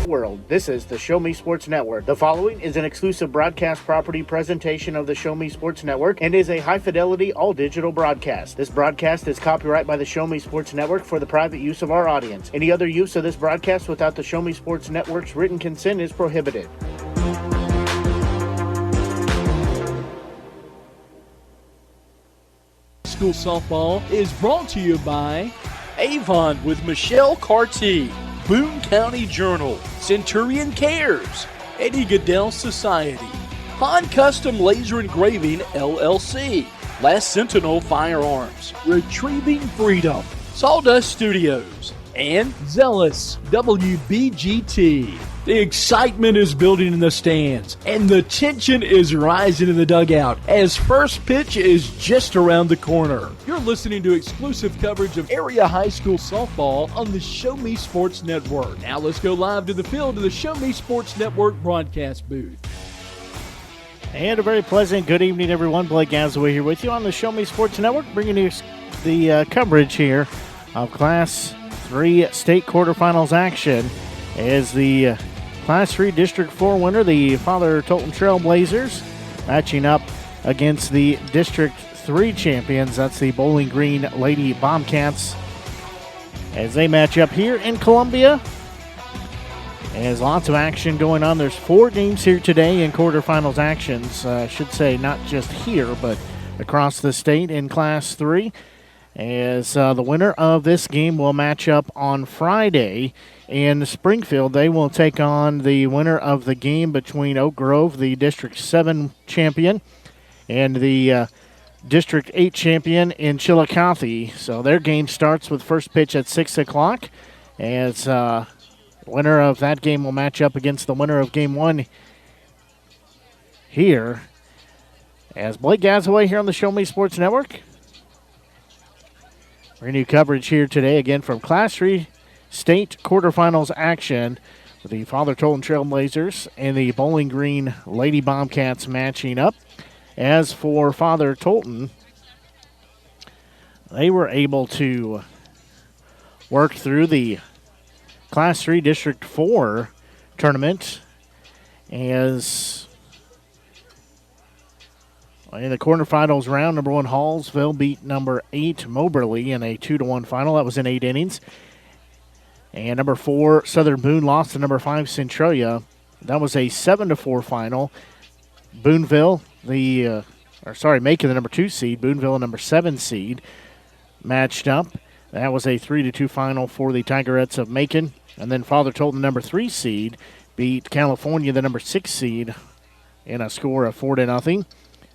world. This is the Show Me Sports Network. The following is an exclusive broadcast property presentation of the Show Me Sports Network and is a high-fidelity, all-digital broadcast. This broadcast is copyright by the Show Me Sports Network for the private use of our audience. Any other use of this broadcast without the Show Me Sports Network's written consent is prohibited. School softball is brought to you by Avon with Michelle Carty, Boone County Journal, Centurion Cares, Eddie Goodell Society, Han Custom Laser Engraving LLC, Last Sentinel Firearms, Retrieving Freedom, Sawdust Studios, and Zealous WBGT. The excitement is building in the stands, and the tension is rising in the dugout as first pitch is just around the corner. You're listening to exclusive coverage of area high school softball on the Show Me Sports Network. Now let's go live to the field of the Show Me Sports Network broadcast booth. And a very pleasant good evening, everyone. Blake Gazaway here with you on the Show Me Sports Network, bringing you the coverage here of Class 3 state quarterfinals action as the Class 3 District 4 winner, the Father Tolton Trailblazers, matching up against the District 3 champions. That's the Bowling Green Lady Bobcats as they match up here in Columbia. There's lots of action going on. There's 4 games here today in quarterfinals actions. I should say not just here, but across the state in Class 3. As the winner of this game will match up on Friday in Springfield. They will take on the winner of the game between Oak Grove, the District 7 champion, and the District 8 champion in Chillicothe. So their game starts with first pitch at 6 o'clock. As winner of that game will match up against the winner of Game 1 here. As Blake Gazaway here on the Show Me Sports Network. Bringing you coverage here today again from Class 3 state quarterfinals action with the Father Tolton Trailblazers and the Bowling Green Lady Bobcats matching up. As for Father Tolton, they were able to work through the Class 3 District 4 tournament as in the quarterfinals round, number 1 Hallsville beat number 8 Moberly in a 2-1 final. That was in 8 innings. And number 4 Southern Boone lost to number 5 Centralia. That was a 7-4 final. Booneville, making the number 2 seed, Booneville, a number 7 seed, matched up. That was a 3-2 final for the Tigerettes of Macon. And then Father Tolton, number 3 seed, beat California, the number 6 seed, in a score of 4-0.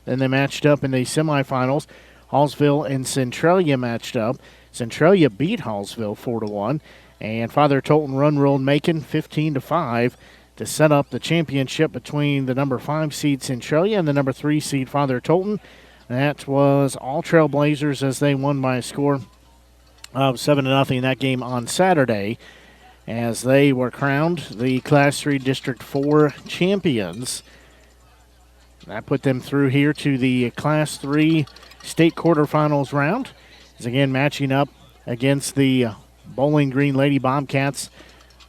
Then they matched up in the semifinals. Hallsville and Centralia matched up. Centralia beat Hallsville 4-1. And Father Tolton run-rolled Macon 15-5 to set up the championship between the number 5 seed Centralia and the number 3 seed Father Tolton. That was all Trailblazers as they won by a score of 7-0 in that game on Saturday as they were crowned the Class 3 District 4 champions. That put them through here to the Class 3 state quarterfinals round. Is again matching up against the Bowling Green Lady Bobcats.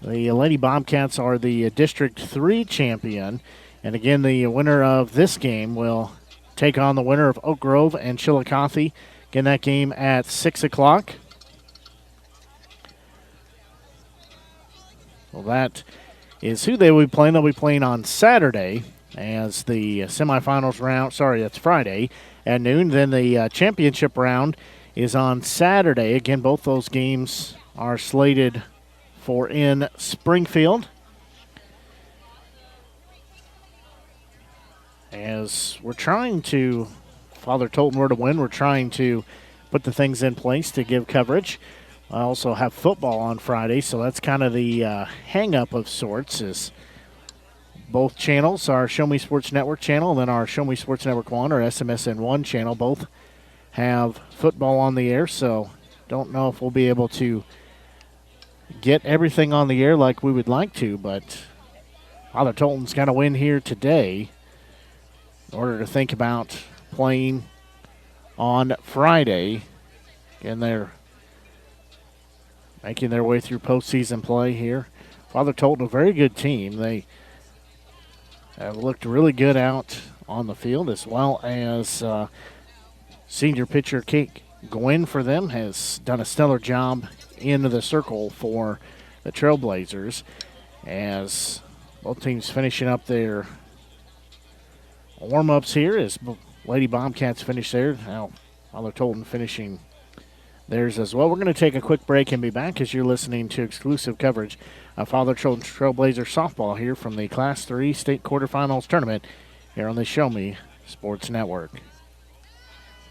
The Lady Bobcats are the District 3 champion. And again, the winner of this game will take on the winner of Oak Grove and Chillicothe. Again, that game at 6 o'clock. Well, that is who they will be playing. They'll be playing on Saturday as the semifinals round. That's Friday at noon. Then the championship round is on Saturday. Again, both those games are slated for in Springfield. As we're trying to, Father Tolton were to win, we're trying to put the things in place to give coverage. I also have football on Friday, so that's kind of the hang-up of sorts. Is both channels, our Show Me Sports Network channel and then our Show Me Sports Network 1 or SMSN1 channel, both have football on the air, so don't know if we'll be able to get everything on the air like we would like to, but Father Tolton's got to win here today in order to think about playing on Friday. And they're making their way through postseason play here Father Tolton, a very good team. They have looked really good out on the field, as well as senior pitcher Kate Gwynn for them has done a stellar job into the circle for the Trailblazers, as both teams finishing up their warm-ups here as Lady Bobcats finish theirs. Now, Father Tolton finishing theirs as well. We're going to take a quick break and be back as you're listening to exclusive coverage of Father Tolton Trailblazer softball here from the Class 3 State Quarterfinals tournament here on the Show Me Sports Network.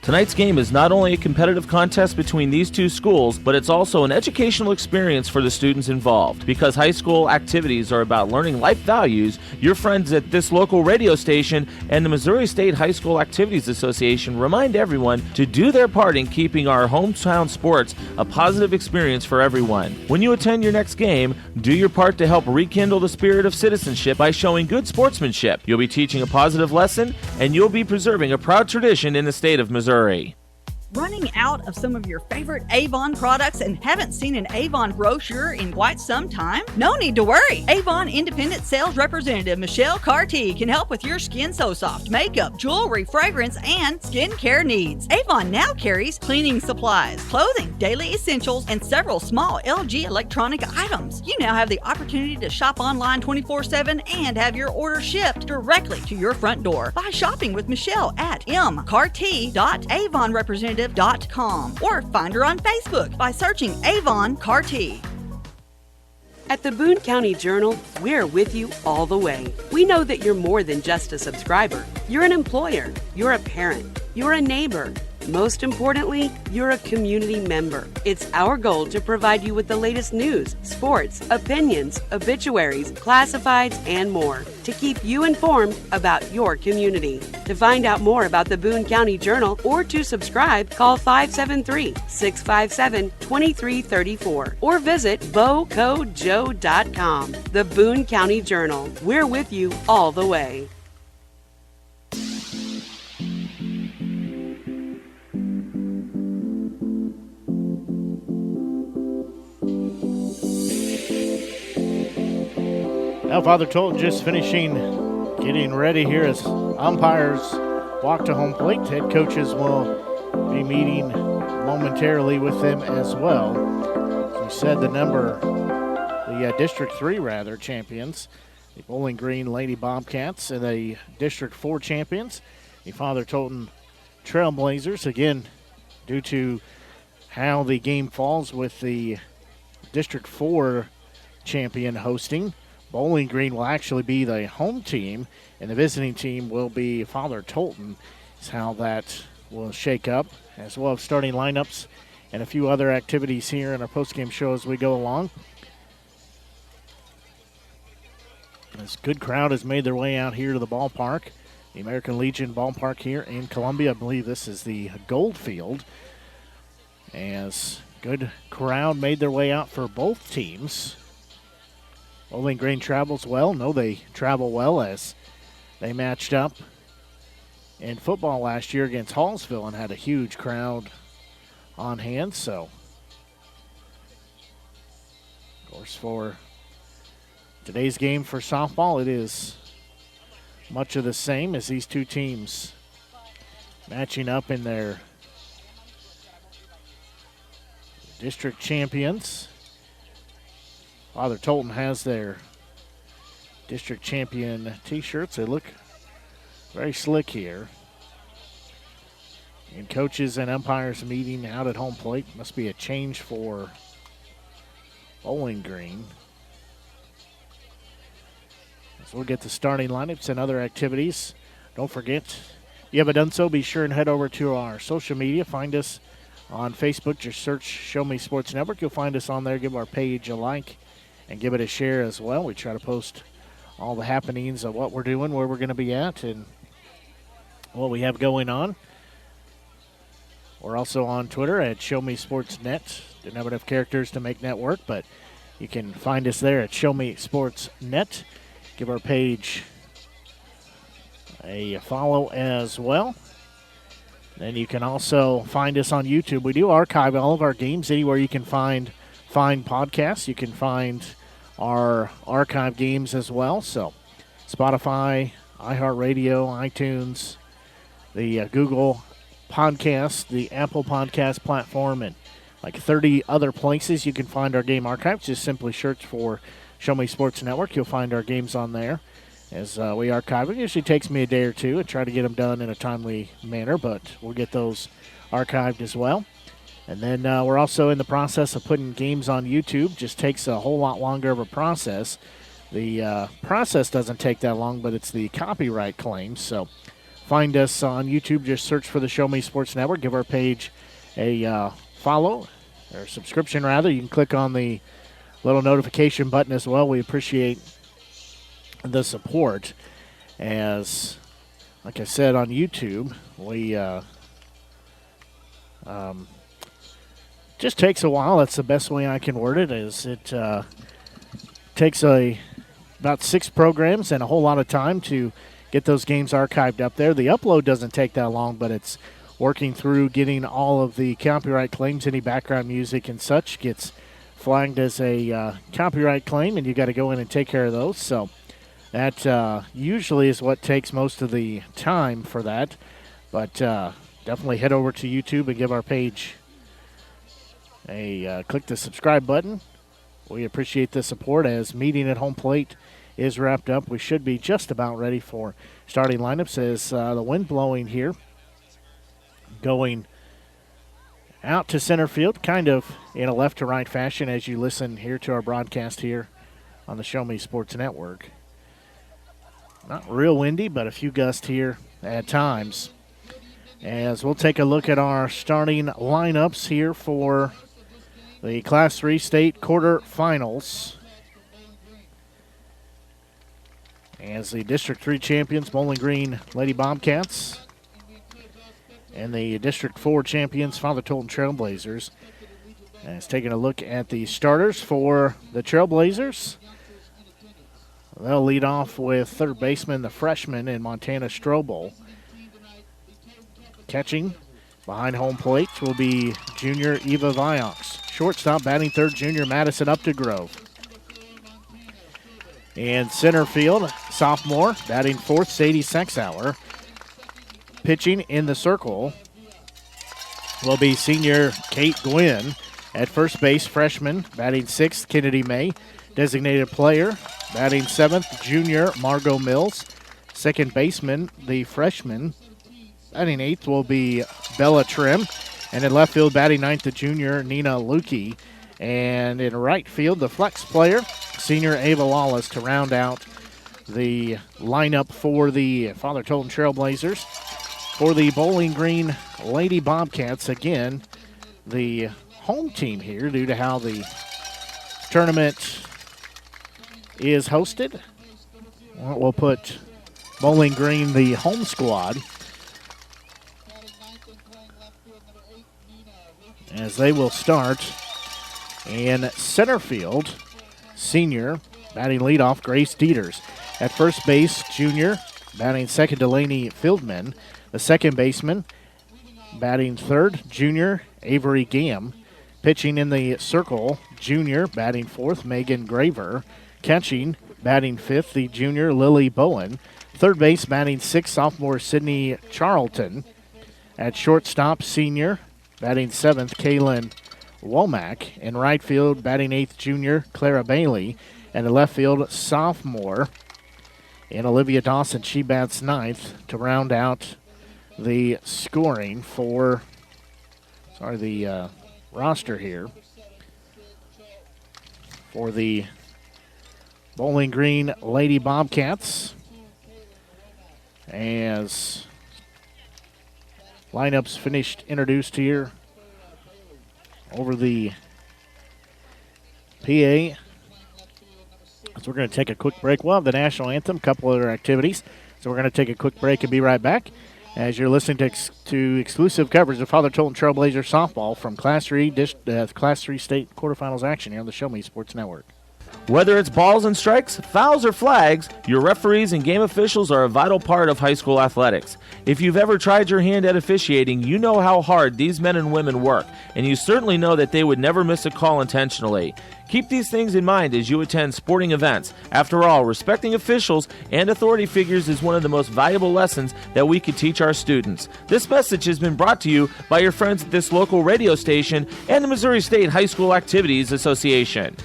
Tonight's game is not only a competitive contest between these two schools, but it's also an educational experience for the students involved. Because high school activities are about learning life values, your friends at this local radio station and the Missouri State High School Activities Association remind everyone to do their part in keeping our hometown sports a positive experience for everyone. When you attend your next game, do your part to help rekindle the spirit of citizenship by showing good sportsmanship. You'll be teaching a positive lesson, and you'll be preserving a proud tradition in the state of Missouri. Running out of some of your favorite Avon products and haven't seen an Avon brochure in quite some time? No need to worry. Avon Independent Sales Representative Michelle Carty can help with your Skin So Soft makeup, jewelry, fragrance, and skincare needs. Avon now carries cleaning supplies, clothing, daily essentials, and several small LG electronic items. You now have the opportunity to shop online 24/7 and have your order shipped directly to your front door by shopping with Michelle at mcarty.avonrepresentative.com or find her on Facebook by searching Avon Carty. At the Boone County Journal, we're with you all the way. We know that you're more than just a subscriber. You're an employer, you're a parent, you're a neighbor. Most importantly, you're a community member. It's our goal to provide you with the latest news, sports, opinions, obituaries, classifieds, and more to keep you informed about your community. To find out more about the Boone County Journal or to subscribe, call 573-657-2334 or visit bocojoe.com. The Boone County Journal. We're with you all the way. Now, Father Tolton just finishing getting ready here as umpires walk to home plate. Head coaches will be meeting momentarily with them as well. As we said, the District 3 champions, the Bowling Green Lady Bobcats, and the District 4 champions, the Father Tolton Trailblazers. Again, due to how the game falls with the District 4 champion hosting, Bowling Green will actually be the home team, and the visiting team will be Father Tolton. Is how that will shake up, as well as starting lineups and a few other activities here in our postgame show as we go along. This good crowd has made their way out here to the ballpark, the American Legion ballpark here in Columbia. I believe this is the Gold Field. As good crowd made their way out for both teams. Bowling Green travels well. No, they travel well as they matched up in football last year against Hallsville and had a huge crowd on hand. So, of course, for today's game for softball, it is much of the same as these two teams matching up in their district champions. Father Tolton has their district champion t-shirts. They look very slick here. And coaches and umpires meeting out at home plate. Must be a change for Bowling Green. So we'll get the starting lineups and other activities. Don't forget, if you haven't done so, be sure and head over to our social media. Find us on Facebook. Just search Show Me Sports Network. You'll find us on there. Give our page a like and give it a share as well. We try to post all the happenings of what we're doing, where we're going to be at, and what we have going on. We're also on Twitter at Show Me Sports Net. Didn't have enough characters to make net work, but you can find us there at Show Me Sports Net. Give our page a follow as well. Then you can also find us on YouTube. We do archive all of our games anywhere you can find podcasts. You can find our archive games as well. So Spotify, iHeartRadio, iTunes, the Google Podcast, the Apple Podcast platform, and like 30 other places you can find our game archives. Just simply search for Show Me Sports Network. You'll find our games on there as we archive. It usually takes me a day or two and try to get them done in a timely manner, but we'll get those archived as well. And then we're also in the process of putting games on YouTube. Just takes a whole lot longer of a process. The process doesn't take that long, but it's the copyright claims. So find us on YouTube. Just search for the Show Me Sports Network. Give our page a follow, or subscription rather. You can click on the little notification button as well. We appreciate the support. As, like I said, on YouTube, we just takes a while. That's the best way I can word it. Is it takes about 6 programs and a whole lot of time to get those games archived up there. The upload doesn't take that long, but it's working through getting all of the copyright claims, any background music and such gets flagged as a copyright claim, and you got to go in and take care of those. So that usually is what takes most of the time for that. But definitely head over to YouTube and give our page click the subscribe button. We appreciate the support as meeting at home plate is wrapped up. We should be just about ready for starting lineups as the wind blowing here, going out to center field, kind of in a left to right fashion as you listen here to our broadcast here on the Show Me Sports Network. Not real windy, but a few gusts here at times. As we'll take a look at our starting lineups here for the Class 3 state quarterfinals. As the District 3 champions, Bowling Green Lady Bobcats, and the District 4 champions, Father Tolton Trailblazers. As taking a look at the starters for the Trailblazers, they'll lead off with third baseman, the freshman in Montana Strobel. Catching behind home plate will be junior Eva Viox. Shortstop, batting third, junior Madison Updegrove. In center field, sophomore, batting fourth, Sadie Sexauer. Pitching in the circle will be senior Kate Gwynn. At first base, freshman, batting sixth, Kennedy May. Designated player, batting seventh, junior Margot Mills. Second baseman, the freshman, batting eighth will be Bella Trim. And in left field, batting ninth, the junior Nina Lukey. And in right field, the flex player, senior Ava Lawless, to round out the lineup for the Father Tolton Trailblazers. For the Bowling Green Lady Bobcats, again, the home team here due to how the tournament is hosted. We'll put Bowling Green, the home squad, as they will start in center field. Senior, batting leadoff, Grace Dieters. At first base, junior, batting second, Delaney Fieldman. The second baseman, batting third, junior Avery Gam. Pitching in the circle, junior, batting fourth, Megan Graver. Catching, batting fifth, the junior Lily Bowen. Third base, batting sixth, sophomore Sydney Charlton. At shortstop, senior, batting seventh, Kaylin Womack. In right field, batting eighth, junior Clara Bailey. And in left field, sophomore and Olivia Dawson. She bats ninth to round out the scoring for, the roster here for the Bowling Green Lady Bobcats. As lineups finished introduced here over the PA. So we're going to take a quick break. We'll have the national anthem, a couple other activities. So we're going to take a quick break and be right back as you're listening to exclusive coverage of Father Tolton Trailblazer softball from Class 3 State quarterfinals action here on the Show Me Sports Network. Whether it's balls and strikes, fouls, or flags, your referees and game officials are a vital part of high school athletics. If you've ever tried your hand at officiating, you know how hard these men and women work, and you certainly know that they would never miss a call intentionally. Keep these things in mind as you attend sporting events. After all, respecting officials and authority figures is one of the most valuable lessons that we could teach our students. This message has been brought to you by your friends at this local radio station and the Missouri State High School Activities Association.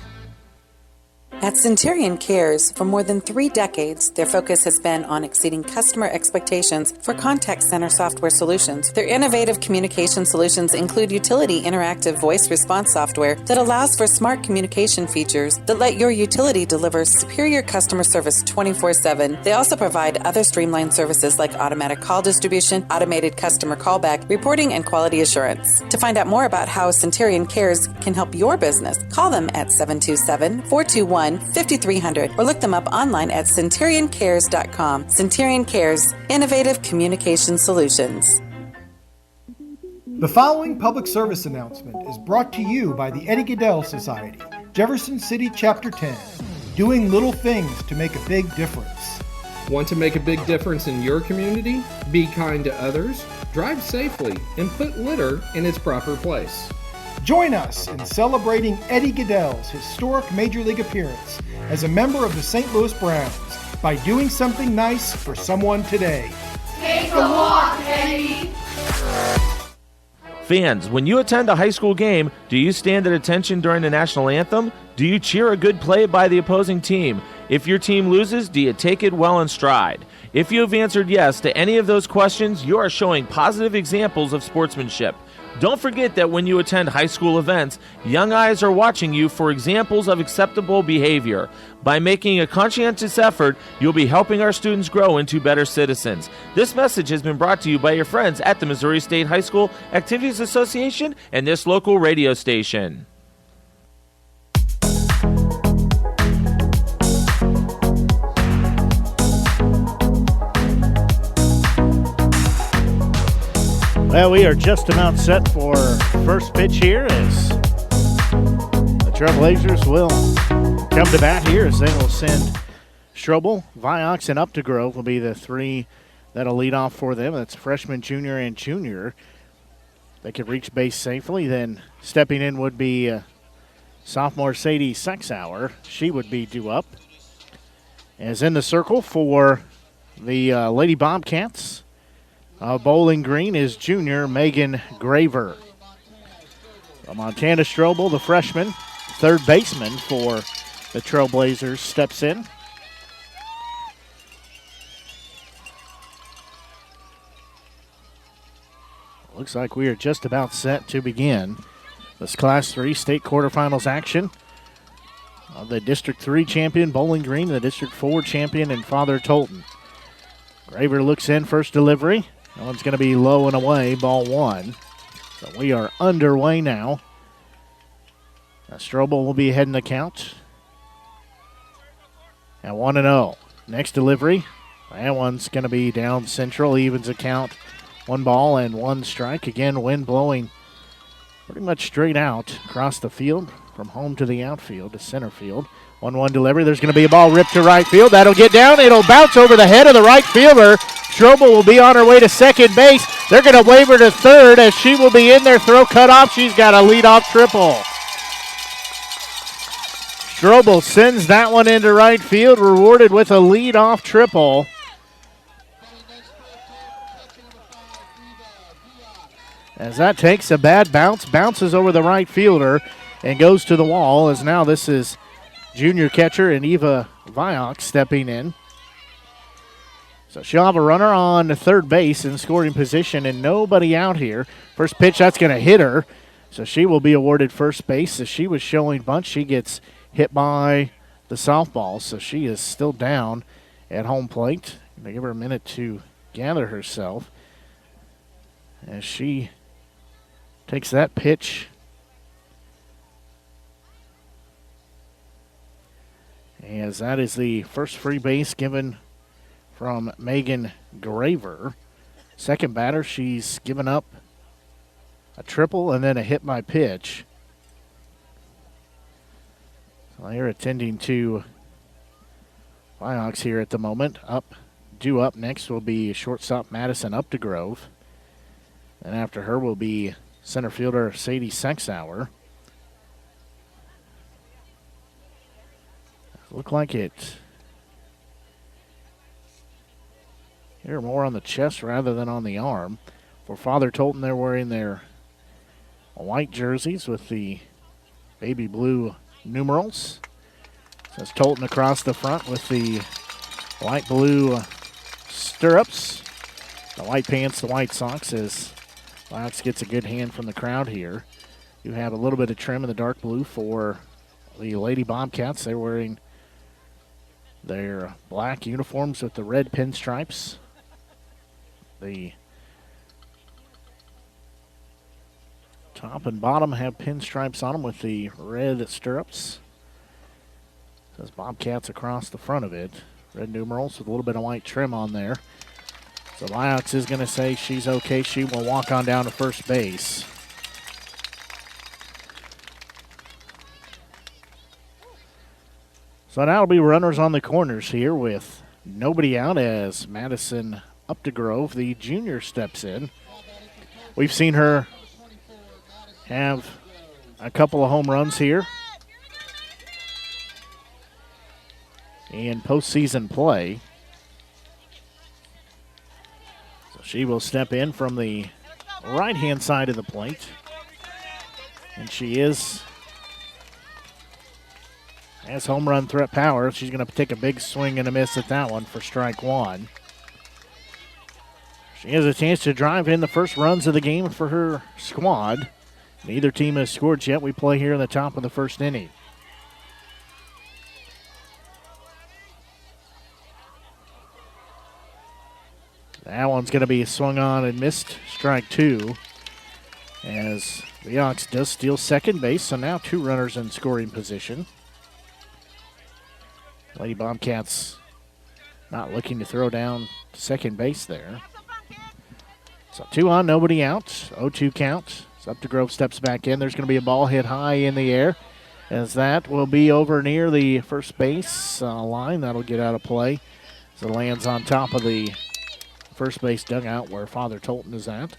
At Centurion Cares, for more than 3 decades, their focus has been on exceeding customer expectations for contact center software solutions. Their innovative communication solutions include utility interactive voice response software that allows for smart communication features that let your utility deliver superior customer service 24/7. They also provide other streamlined services like automatic call distribution, automated customer callback, reporting, and quality assurance. To find out more about how Centurion Cares can help your business, call them at 727-421-5300 or look them up online at centurioncares.com. Centurion Cares, innovative communication solutions. The following public service announcement is brought to you by the Eddie Gaedel Society, Jefferson City Chapter 10, doing little things to make a big difference. Want to make a big difference in your community? Be kind to others, drive safely, and put litter in its proper place. Join us in celebrating Eddie Gaedel's historic Major League appearance as a member of the St. Louis Browns by doing something nice for someone today. Take a walk, Eddie! Fans, when you attend a high school game, do you stand at attention during the national anthem? Do you cheer a good play by the opposing team? If your team loses, do you take it well in stride? If you have answered yes to any of those questions, you are showing positive examples of sportsmanship. Don't forget that when you attend high school events, young eyes are watching you for examples of acceptable behavior. By making a conscientious effort, you'll be helping our students grow into better citizens. This message has been brought to you by your friends at the Missouri State High School Activities Association and this local radio station. Well, we are just about set for first pitch here as the Trailblazers will come to bat here as they will send Strobel, Vioxx, and Updegrove will be the 3 that'll lead off for them. That's freshman, junior, and junior. They could reach base safely. Then stepping in would be sophomore Sadie Sexauer. She would be due up. As in the circle for the Lady Bobcats, Bowling Green is junior Megan Graver. Montana Strobel, the freshman, third baseman for the Trailblazers, steps in. Looks like we are just about set to begin this Class 3 state quarterfinals action. The District 3 champion, Bowling Green, the District 4 champion, and Father Tolton. Graver looks in, first delivery. That one's going to be low and away, ball 1. So we are underway now. Strobel will be ahead in the count. At 1-0. Next delivery. That one's going to be down central, evens the count. 1 ball and 1 strike. Again, wind blowing pretty much straight out across the field from home to the outfield to center field. 1-1 delivery. There's going to be a ball ripped to right field. That'll get down. It'll bounce over the head of the right fielder. Strobel will be on her way to second base. They're going to wave her to third as she will be in there. Throw cut off. She's got a leadoff triple. Strobel sends that one into right field, rewarded with a leadoff triple. As that takes a bad bounce, bounces over the right fielder, and goes to the wall. As now this is junior catcher and Eva Vioxx stepping in. So she'll have a runner on third base in scoring position and nobody out here. First pitch, that's going to hit her. So she will be awarded first base. As she was showing bunt, she gets hit by the softball. So she is still down at home plate. They give her a minute to gather herself as she takes that pitch. As that is the first free base given from Megan Graver. Second batter, she's given up a triple and then a hit by pitch. Well, you're attending to Vioxx here at the moment. Due up next will be shortstop Madison Updegrove. And after her will be center fielder Sadie Sexauer. Look like it. Here more on the chest rather than on the arm. For Father Tolton, they're wearing their white jerseys with the baby blue numerals. Says Tolton across the front with the light blue stirrups. The white pants, the white socks as Vioxx gets a good hand from the crowd here. You have a little bit of trim in the dark blue for the Lady Bobcats. They're wearing their black uniforms with the red pinstripes. The top and bottom have pinstripes on them with the red stirrups. Says Bobcats across the front of it. Red numerals with a little bit of white trim on there. So Vioxx is going to say she's okay. She will walk on down to first base. So now it'll be runners on the corners here with nobody out as Madison Updegrove, the junior, steps in. We've seen her have a couple of home runs here in postseason play. So she will step in from the right-hand side of the plate. And she has home run threat power. She's going to take a big swing and a miss at that one for strike one. She has a chance to drive in the first runs of the game for her squad. Neither team has scored yet. We play here in the top of the first inning. That one's going to be swung on and missed, strike two, as Vioxx does steal second base, so now two runners in scoring position. Lady Bobcats not looking to throw down second base there. So 2 on, nobody out, 0-2 count. So Updegrove steps back in. There's going to be a ball hit high in the air, as that will be over near the first base line. That'll get out of play as it lands on top of the first base dugout where Father Tolton is at.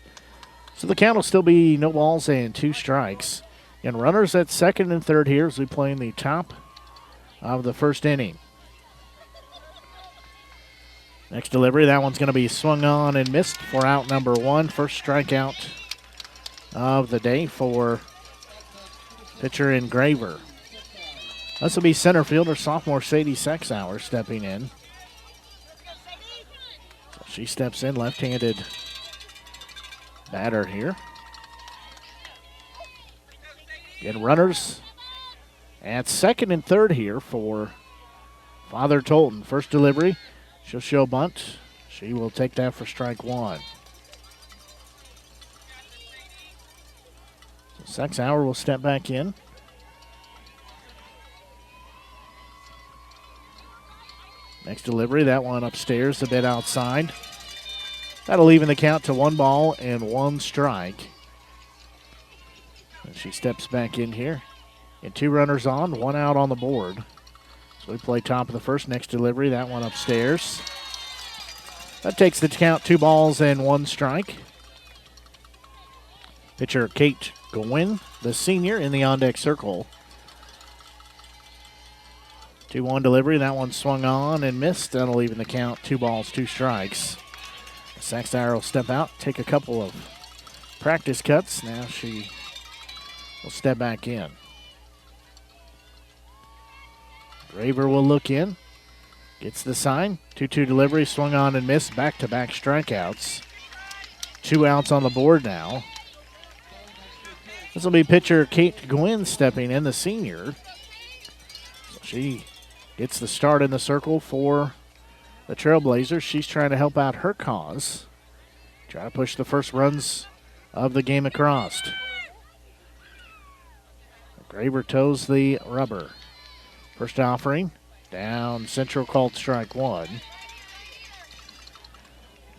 So the count will still be no balls and 2 strikes. And runners at second and third here as we play in the top of the first inning. Next delivery, that one's going to be swung on and missed for out number 1. First strikeout of the day for pitcher Engraver. This will be center fielder sophomore Sadie Sexauer stepping in. So she steps in, left-handed batter here. Again, runners at second and third here for Father Tolton. First delivery, she'll show bunt. She will take that for strike one. So Sexauer will step back in. Next delivery, that one upstairs, a bit outside. That'll even the count to 1 ball and 1 strike. And she steps back in here. And 2 runners on, 1 out on the board. So we play top of the first. Next delivery, that one upstairs. That takes the count, 2 balls and 1 strike. Pitcher Kate Gwynn, the senior, in the on-deck circle. 2-1 delivery, that one swung on and missed. That'll even the count, 2 balls, 2 strikes. Sexauer will step out, take a couple of practice cuts. Now she will step back in. Graver will look in. Gets the sign. 2-2 delivery, swung on and missed. Back-to-back strikeouts. 2 outs on the board now. This will be pitcher Kate Gwynn stepping in, the senior. So she gets the start in the circle for the Trailblazers. She's trying to help out her cause. Try to push the first runs of the game across. Graver toes the rubber. First offering, down central, called strike one.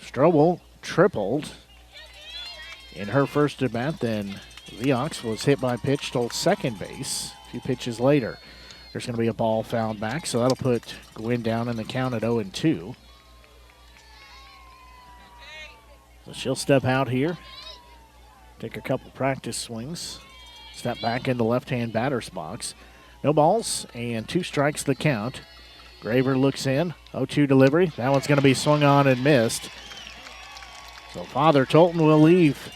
Strobel tripled in her first at bat, then Vioxx was hit by a pitch, stole second base a few pitches later. There's going to be a ball fouled back, so that'll put Gwynn down in the count at 0-2. So she'll step out here, take a couple practice swings, step back in the left-hand batter's box. No balls and 2 strikes the count. Graver looks in, 0-2 delivery. That one's going to be swung on and missed. So Father Tolton will leave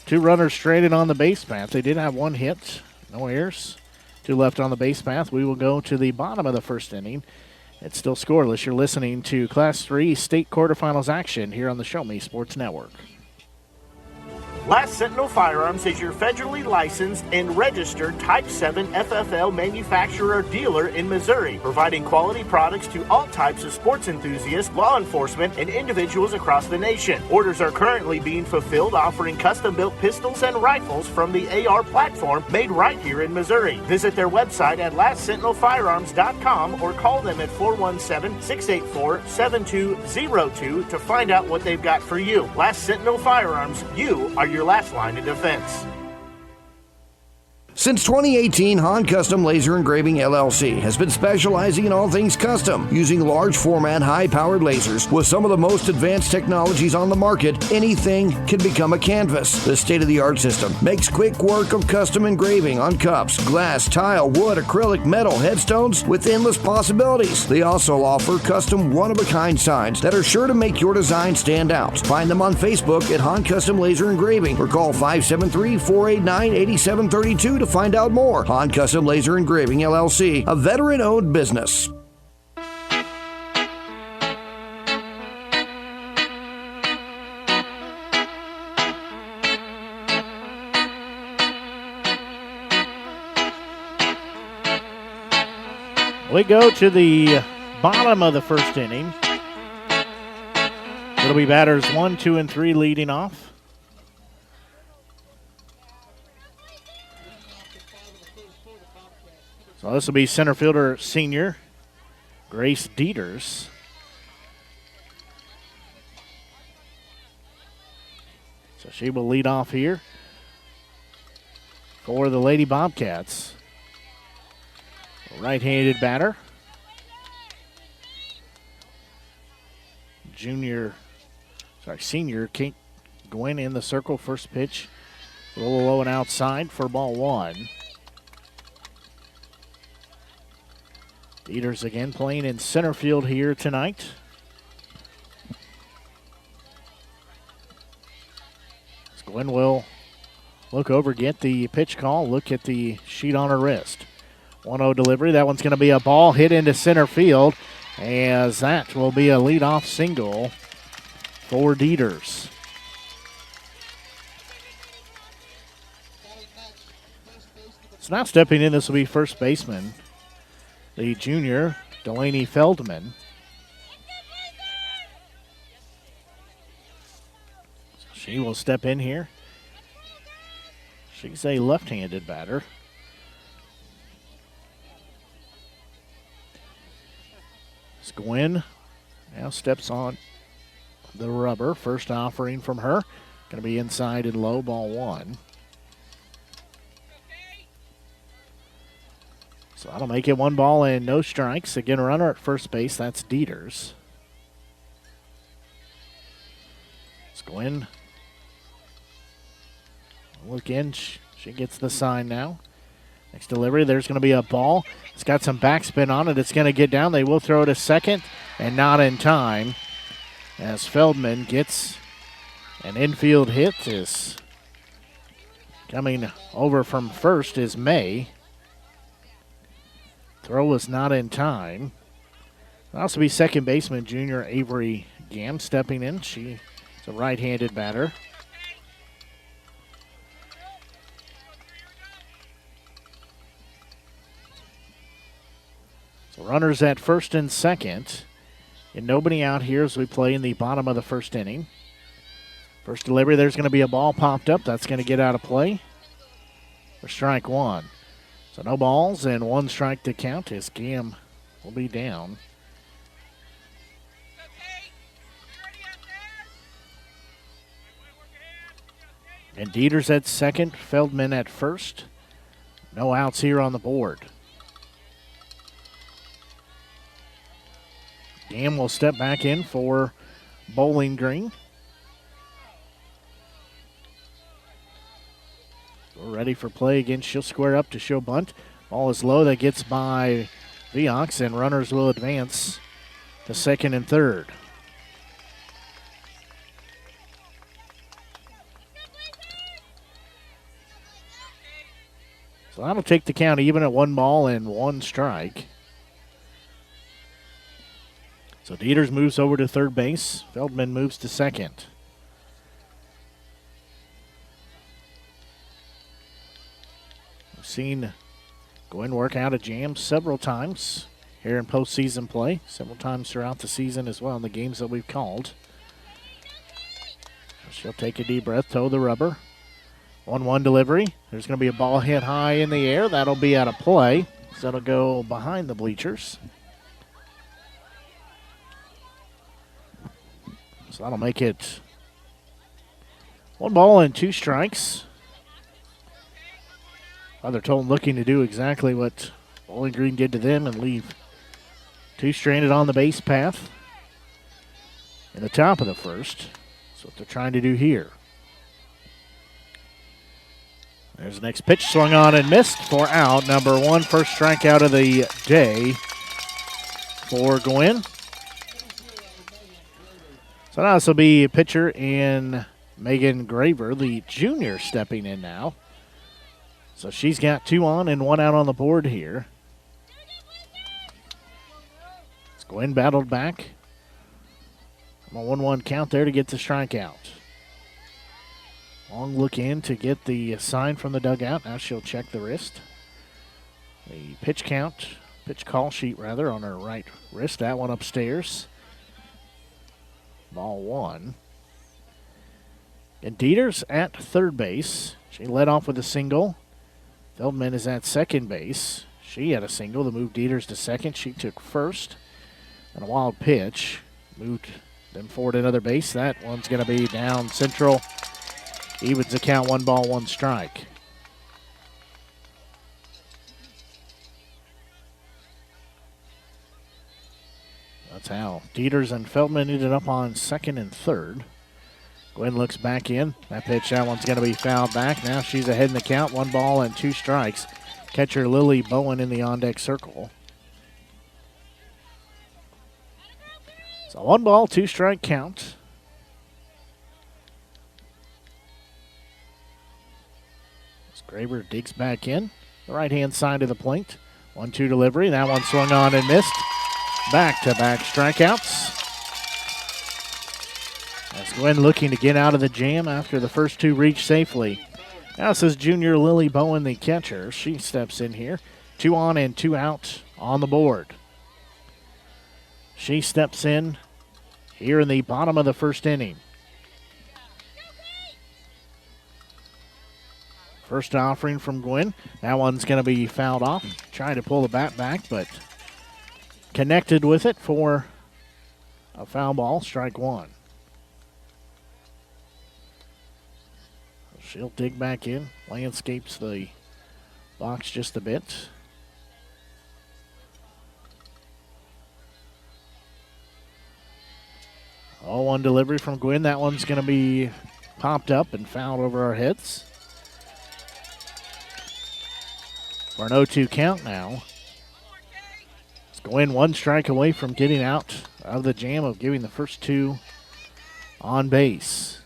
2 runners stranded on the base path. They did have 1 hit, no errors. 2 left on the base path. We will go to the bottom of the first inning. It's still scoreless. You're listening to Class 3 state quarterfinals action here on the Show Me Sports Network. Last Sentinel Firearms is your federally licensed and registered Type 7 FFL manufacturer dealer in Missouri, providing quality products to all types of sports enthusiasts, law enforcement, and individuals across the nation. Orders are currently being fulfilled, offering custom-built pistols and rifles from the AR platform made right here in Missouri. Visit their website at lastsentinelfirearms.com or call them at 417-684-7202 to find out what they've got for you. Last Sentinel Firearms, you are your last line of defense. Since 2018, Han Custom Laser Engraving LLC has been specializing in all things custom, using large format, high-powered lasers with some of the most advanced technologies on the market. Anything can become a canvas. This state-of-the-art system makes quick work of custom engraving on cups, glass, tile, wood, acrylic, metal, headstones with endless possibilities. They also offer custom one-of-a-kind signs that are sure to make your design stand out. Find them on Facebook at Han Custom Laser Engraving or call 573-489-8732 to find out more. Han Custom Laser Engraving LLC, a veteran-owned business. We go to the bottom of the first inning. It'll be batters 1, 2, and 3 leading off. So this will be center fielder senior Grace Dieters. So she will lead off here for the Lady Bobcats. Right-handed batter. Senior Kate Gwynn in the circle. First pitch, a little low and outside for ball 1. Dieters again playing in center field here tonight. Gwynn will look over, get the pitch call, look at the sheet on her wrist. 1-0 delivery. That one's going to be a ball hit into center field, as that will be a leadoff single for Dieters. So now stepping in, this will be first baseman, the junior, Delaney Feldman. So she will step in here. She's a left-handed batter. Gwynn now steps on the rubber. First offering from her. Going to be inside and low, ball 1. So that'll make it 1 ball and no strikes. Again, runner at first base. That's Dieters. It's Gwynn. Look in. She gets the sign now. Next delivery, there's going to be a ball. It's got some backspin on it. It's going to get down. They will throw it a second, and not in time, as Feldman gets an infield hit. Is coming over from first is May. Throw was not in time. It'll also be second baseman junior Avery Gam stepping in. She's a right-handed batter. So runners at first and second, and nobody out here as we play in the bottom of the first inning. First delivery, there's going to be a ball popped up. That's going to get out of play for strike 1. So no balls and 1 strike to count as Gam will be down. And Dieters at second, Feldman at first. No outs here on the board. Gam will step back in for Bowling Green. We're ready for play again. She'll square up to show bunt. Ball is low. That gets by Viox, and runners will advance to second and third. So that'll take the count even at 1 ball and 1 strike. So Dieters moves over to third base. Feldman moves to second. We've seen Gwen work out a jam several times here in postseason play, several times throughout the season as well in the games that we've called. She'll take a deep breath, toe the rubber. 1-1 delivery. There's going to be a ball hit high in the air. That'll be out of play. So it'll go behind the bleachers. So that'll make it 1 ball and 2 strikes. Father Tolton looking to do exactly what Bowling Green did to them and leave 2 stranded on the base path in the top of the first. That's what they're trying to do here. There's the next pitch, swung on and missed for out. Number 1, first strikeout of the day for Gwen. So now this will be a pitcher in Megan Graver, the junior, stepping in now. So she's got 2 on and 1 out on the board here. As Gwen battled back. A 1-1 count there to get the strikeout. Long look in to get the sign from the dugout. Now she'll check the wrist. The pitch call sheet rather, on her right wrist. That one upstairs. Ball 1. And Dieters at third base. She led off with a single. Feldman is at second base. She had a single to move Dieters to second. She took first. And a wild pitch. Moved them forward another base. That one's going to be down central. Evens the count, 1 ball, 1 strike. That's how Dieters and Feldman ended up on second and third. Gwen looks back in. That one's going to be fouled back. Now she's ahead in the count, 1 ball and 2 strikes. Catcher Lily Bowen in the on-deck circle. So 1 ball, 2 strike count. Graver digs back in. The right-hand side of the plate. 1-2 delivery. That one swung on and missed. Back-to-back strikeouts. As Gwen looking to get out of the jam after the first 2 reach safely. Now this is junior Lily Bowen, the catcher. She steps in here. 2 on and 2 out on the board. She steps in here in the bottom of the first inning. First offering from Gwen. That one's going to be fouled off. Trying to pull the bat back, but connected with it for a foul ball, strike 1. She'll dig back in, landscapes the box just a bit. Oh, 1 delivery from Gwen. That one's going to be popped up and fouled over our heads. For an 0-2 count now. Let's go in 1 strike away from getting out of the jam of giving the first 2 on base.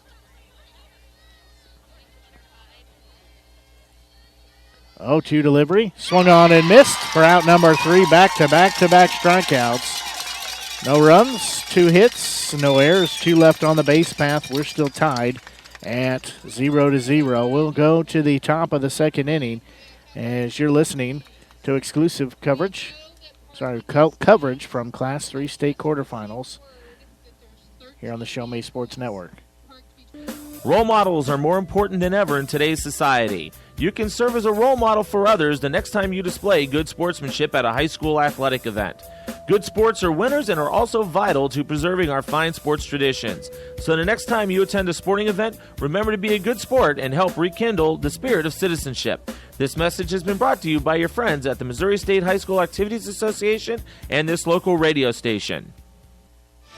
Oh, 2 delivery. Swung on and missed for out number 3. Back-to-back strikeouts. No runs, 2 hits, no errors, 2 left on the base path. We're still tied at 0-0. We'll go to the top of the second inning. As you're listening to exclusive coverage from Class 3 state quarterfinals here on the Show Me Sports Network. Role models are more important than ever in today's society. You can serve as a role model for others the next time you display good sportsmanship at a high school athletic event. Good sports are winners and are also vital to preserving our fine sports traditions. So the next time you attend a sporting event, remember to be a good sport and help rekindle the spirit of citizenship. This message has been brought to you by your friends at the Missouri State High School Activities Association and this local radio station.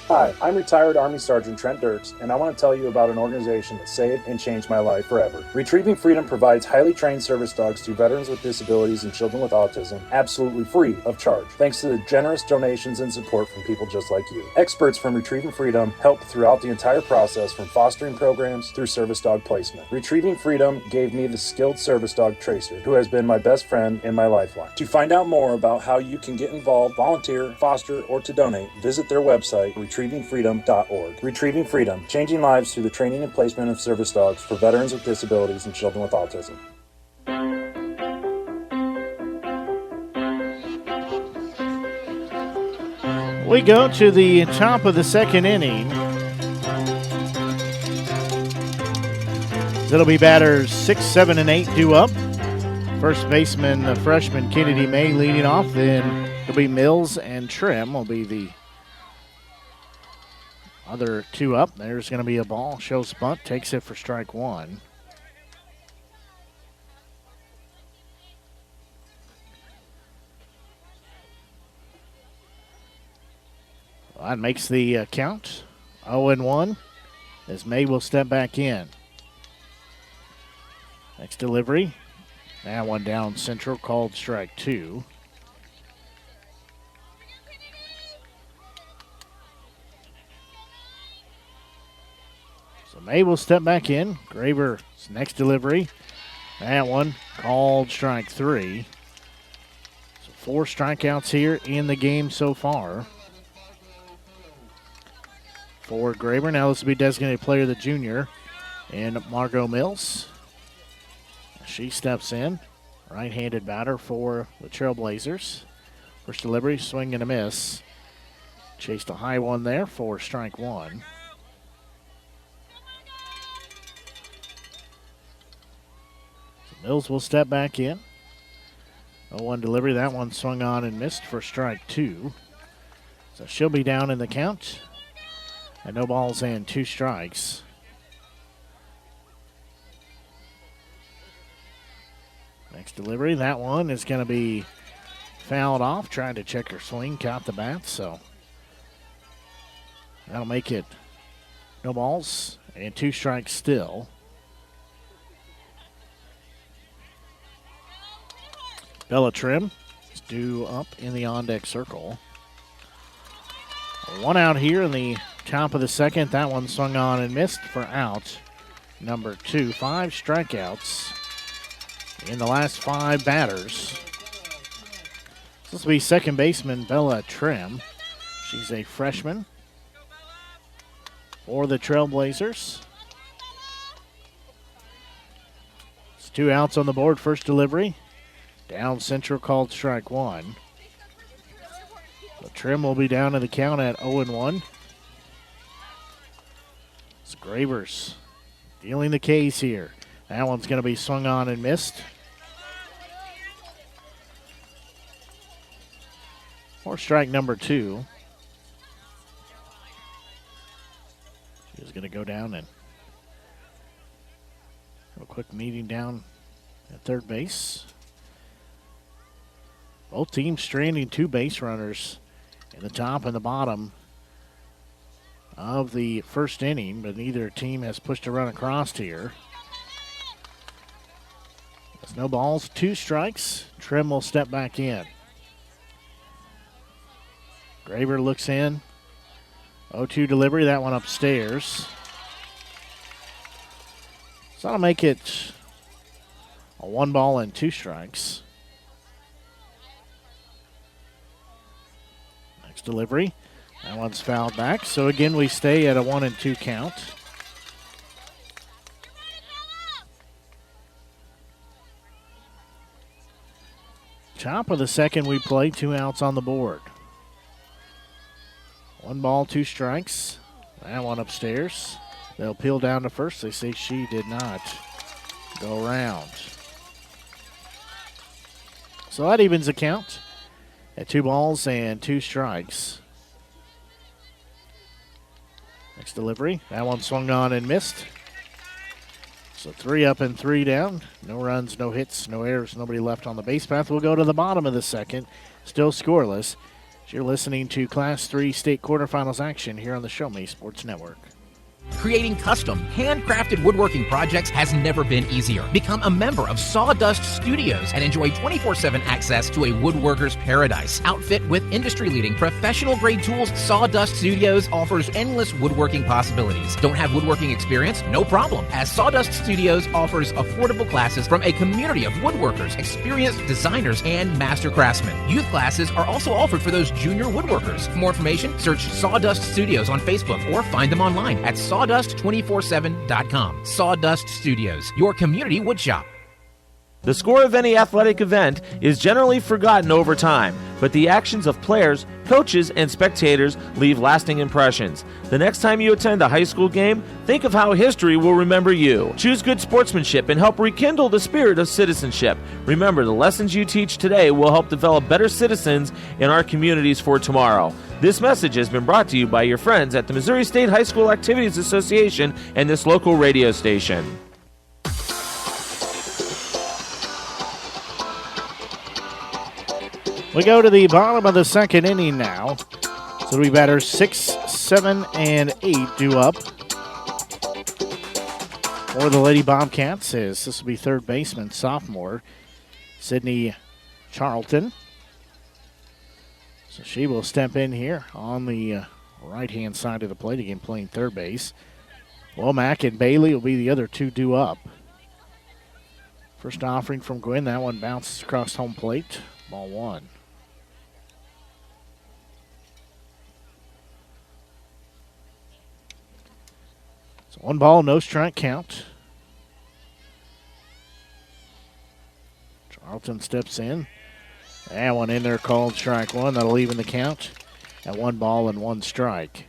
Hi, I'm retired Army Sergeant Trent Dirks, and I want to tell you about an organization that saved and changed my life forever. Retrieving Freedom provides highly trained service dogs to veterans with disabilities and children with autism, absolutely free of charge, thanks to the generous donations and support from people just like you. Experts from Retrieving Freedom help throughout the entire process, from fostering programs through service dog placement. Retrieving Freedom gave me the skilled service dog Tracer, who has been my best friend and my lifeline. To find out more about how you can get involved, volunteer, foster, or to donate, visit their website, retrievingfreedom.org. Retrieving Freedom, changing lives through the training and placement of service dogs for veterans with disabilities and children with autism. We go to the top of the second inning. It'll be batters 6, 7, and 8 due up. First baseman, the freshman Kennedy May leading off. Then it'll be Mills and Trim will be the other two up. There's going to be a ball. Shows bunt. Takes it for strike one. Well, that makes the count 0-1 as May will step back in. Next delivery. That one down central, called strike two. So May will step back in. Graver's next delivery. That one called strike three. So 4 strikeouts here in the game so far for Graver. Now this will be designated player of the junior and Margot Mills. She steps in. Right-handed batter for the Trailblazers. First delivery, swing and a miss. Chased a high one there for strike one. So Mills will step back in. 0-1 delivery. That one swung on and missed for strike two. So she'll be down in the count. And no balls and 2 strikes. Next delivery, that one is going to be fouled off. Trying to check her swing, count the bat, so that'll make it no balls and 2 strikes still. Bella Trim is due up in the on-deck circle. 1 out here in the top of the second. That one swung on and missed for out number 2. 5 strikeouts in the last 5 batters. This will be second baseman Bella Trim. She's a freshman for the Trailblazers. It's 2 outs on the board. First delivery. Down central, called strike one. So Trim will be down in the count at 0-1. It's Gravers dealing the K's here. That one's going to be swung on and missed. Or strike number 2. She's going to go down and have a quick meeting down at third base. Both teams stranding 2 base runners in the top and the bottom of the first inning, but neither team has pushed a run across here. There's no balls, 2 strikes. Trim will step back in. Graver looks in. 0-2 delivery, that one upstairs. So that'll make it a 1 ball and 2 strikes. Next delivery, that one's fouled back. So again, we stay at a 1-2 count. Top of the second we play, 2 outs on the board. 1 ball, 2 strikes. That one upstairs. They'll peel down to first. They say she did not go around. So that evens the count at 2 balls and 2 strikes. Next delivery. That one swung on and missed. So 3 up and 3 down. No runs, no hits, no errors, nobody left on the base path. We'll go to the bottom of the second. Still scoreless. You're listening to Class 3 state quarterfinals action here on the Show Me Sports Network. Creating custom, handcrafted woodworking projects has never been easier. Become a member of Sawdust Studios and enjoy 24/7 access to a woodworker's paradise. Outfit with industry-leading professional-grade tools, Sawdust Studios offers endless woodworking possibilities. Don't have woodworking experience? No problem, as Sawdust Studios offers affordable classes from a community of woodworkers, experienced designers, and master craftsmen. Youth classes are also offered for those junior woodworkers. For more information, search Sawdust Studios on Facebook or find them online at sawdust247.com. Sawdust Studios, your community woodshop. The score of any athletic event is generally forgotten over time, but the actions of players, coaches, and spectators leave lasting impressions. The next time you attend a high school game, think of how history will remember you. Choose good sportsmanship and help rekindle the spirit of citizenship. Remember, the lessons you teach today will help develop better citizens in our communities for tomorrow. This message has been brought to you by your friends at the Missouri State High School Activities Association and this local radio station. We go to the bottom of the second inning now. So we batters 6, 7, and 8 due up. For the Lady Bobcats is this will be third baseman, sophomore, Sydney Charlton. So she will step in here on the right-hand side of the plate, again playing third base. Womack and Bailey will be the other two due up. First offering from Gwynn, that one bounces across home plate, ball one. So 1 ball, no strike count. Charlton steps in. That one in there called strike one. That'll even the count at 1 ball and 1 strike.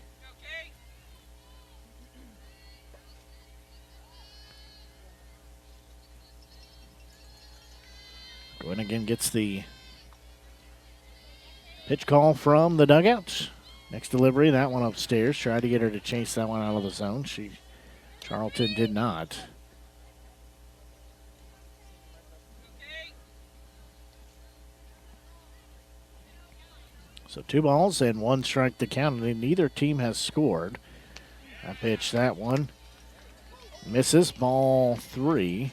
Gwynn again gets the pitch call from the dugout. Next delivery, that one upstairs. Tried to get her to chase that one out of the zone. Charlton did not. So 2 balls and 1 strike to count, and neither team has scored. I pitch that one. Misses, ball 3.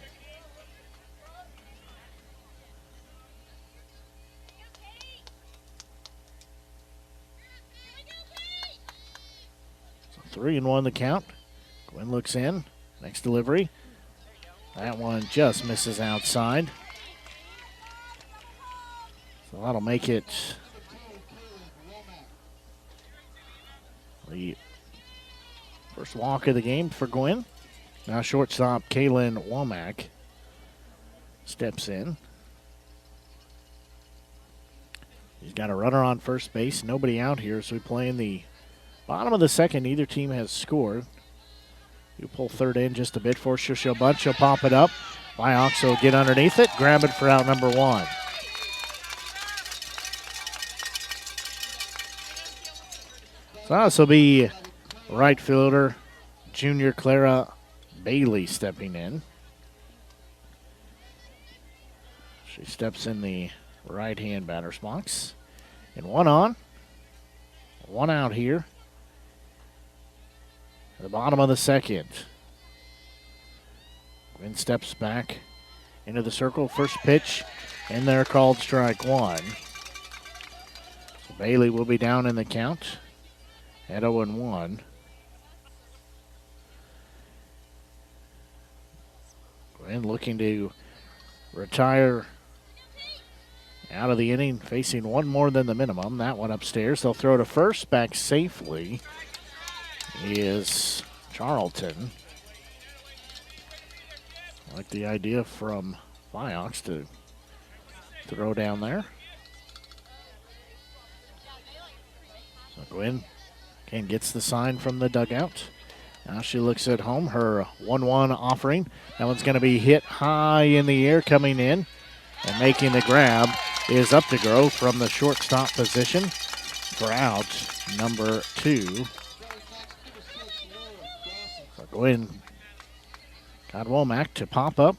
So 3-1 the count. Gwynn looks in. Next delivery. That one just misses outside. So that'll make it the first walk of the game for Gwynn. Now shortstop Kaylin Womack steps in. He's got a runner on first base. Nobody out here, so we play in the bottom of the second. Neither team has scored. You pull third in just a bit for She'll bunt. She'll pop it up. Vioxx will get underneath it. Grab it for out number 1. So this will be right fielder junior Clara Bailey stepping in. She steps in the right-hand batter's box. And 1 on, 1 out here. At the bottom of the second. Gwynn steps back into the circle. First pitch, and they're called strike 1. So Bailey will be down in the count at 0-1. Gwynn looking to retire out of the inning, facing 1 more than the minimum. That one upstairs. They'll throw to first, back safely is Charlton. I like the idea from Vioxx to throw down there. So Gwynn again gets the sign from the dugout. Now she looks at home, her 1-1 offering. That one's going to be hit high in the air coming in. And making the grab is Up to Grow from the shortstop position for out number 2. Gwynn got Womack to pop up.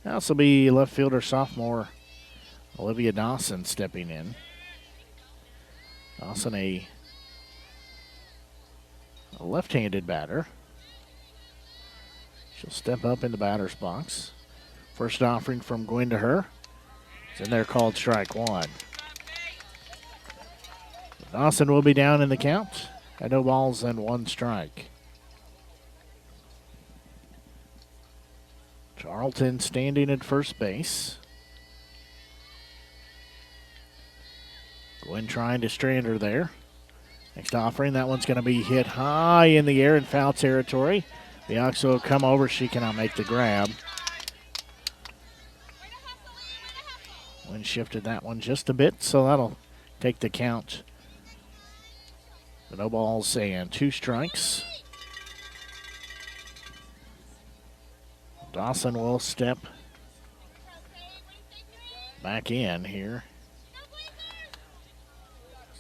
Now this will be left fielder sophomore Olivia Dawson stepping in. Dawson, a left-handed batter. She'll step up in the batter's box. First offering from Gwynn to her. It's in there, called strike one. Dawson will be down in the count at no balls and one strike. Charlton standing at first base. Gwynn trying to strand her there. Next offering, that one's going to be hit high in the air in foul territory. The Ox will come over. She cannot make the grab. Gwynn shifted that one just a bit, so that'll take the count. No balls and two strikes. Dawson will step back in here.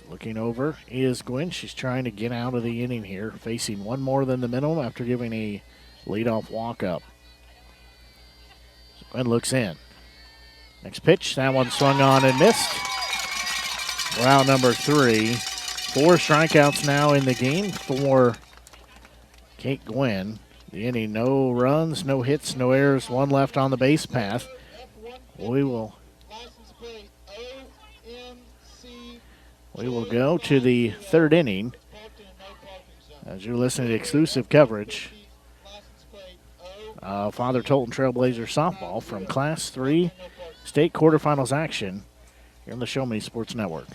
Looking over is Gwynn. She's trying to get out of the inning here, facing one more than the minimum after giving a leadoff walk-up. So Gwynn looks in. Next pitch, that one swung on and missed. We're out number 3. 4 strikeouts now in the game for Kate Gwynn. The inning, no runs, no hits, no errors, 1 left on the base path. We will go to the 3rd inning as you're listening to exclusive coverage of Father Tolton Trailblazers softball from Class 3 state quarterfinals action here on the Show Me Sports Network.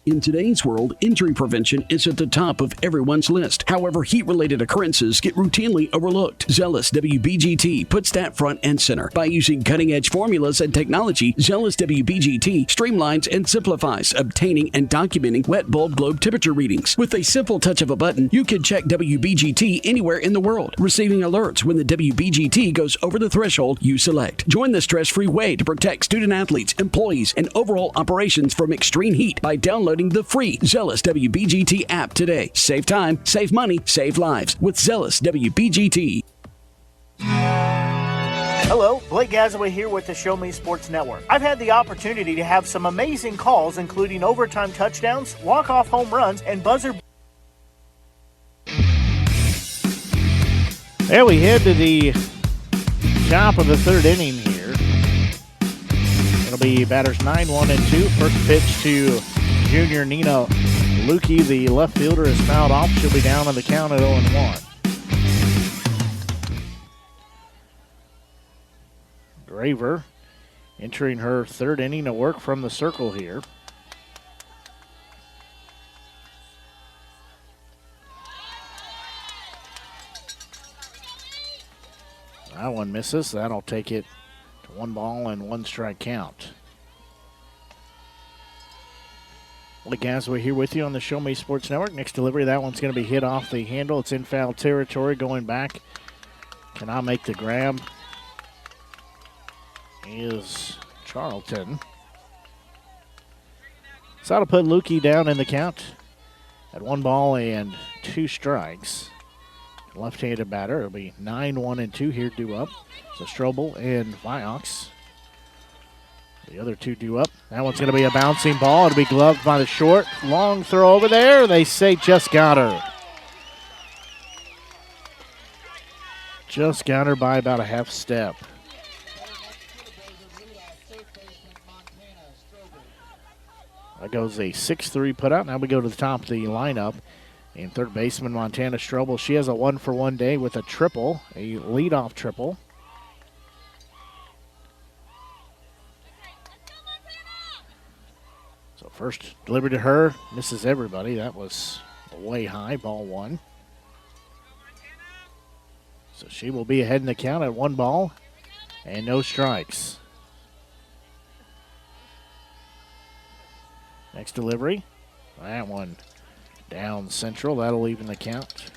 In today's world, injury prevention is at the top of everyone's list. However, heat-related occurrences get routinely overlooked. Zealous WBGT puts that front and center. By using cutting-edge formulas and technology, Zealous WBGT streamlines and simplifies obtaining and documenting wet bulb globe temperature readings. With a simple touch of a button, you can check WBGT anywhere in the world, receiving alerts when the WBGT goes over the threshold you select. Join the stress-free way to protect student-athletes, employees, and overall operations from extreme heat by downloading the free Zealous WBGT app today. Save time, save money, save lives with Zealous WBGT. Hello, Blake Gazaway here with the Show Me Sports Network. I've had the opportunity to have some amazing calls, including overtime touchdowns, walk-off home runs, and buzzer. There we head to the top of the 3rd inning here. It'll be batters 9, 1, and 2. First pitch to junior Nina Lukey, the left fielder, is fouled off. She'll be down on the count at 0-1. Graver entering her 3rd inning of work from the circle here. That one misses. That'll take it to 1 ball and 1 strike count. Blake Gazaway here with you on the Show Me Sports Network. Next delivery, that one's going to be hit off the handle. It's in foul territory. Going back, cannot make the grab is Charlton. So that'll put Lukey down in the count at 1 ball and 2 strikes. Left-handed batter. It'll be 9, 1, and 2 here due up. So Strobel and Viox. The other 2 due up. That one's going to be a bouncing ball. It'll be gloved by the short. Long throw over there. They say just got her. Just got her by about a half step. That goes a 6-3 put out. Now we go to the top of the lineup. And 3rd baseman Montana Strobel. She has a 1-for-1 day with a triple, a leadoff triple. So first delivery to her, misses everybody. That was way high, ball 1. So she will be ahead in the count at 1 ball and no strikes. Next delivery, that one down central. That'll even the count.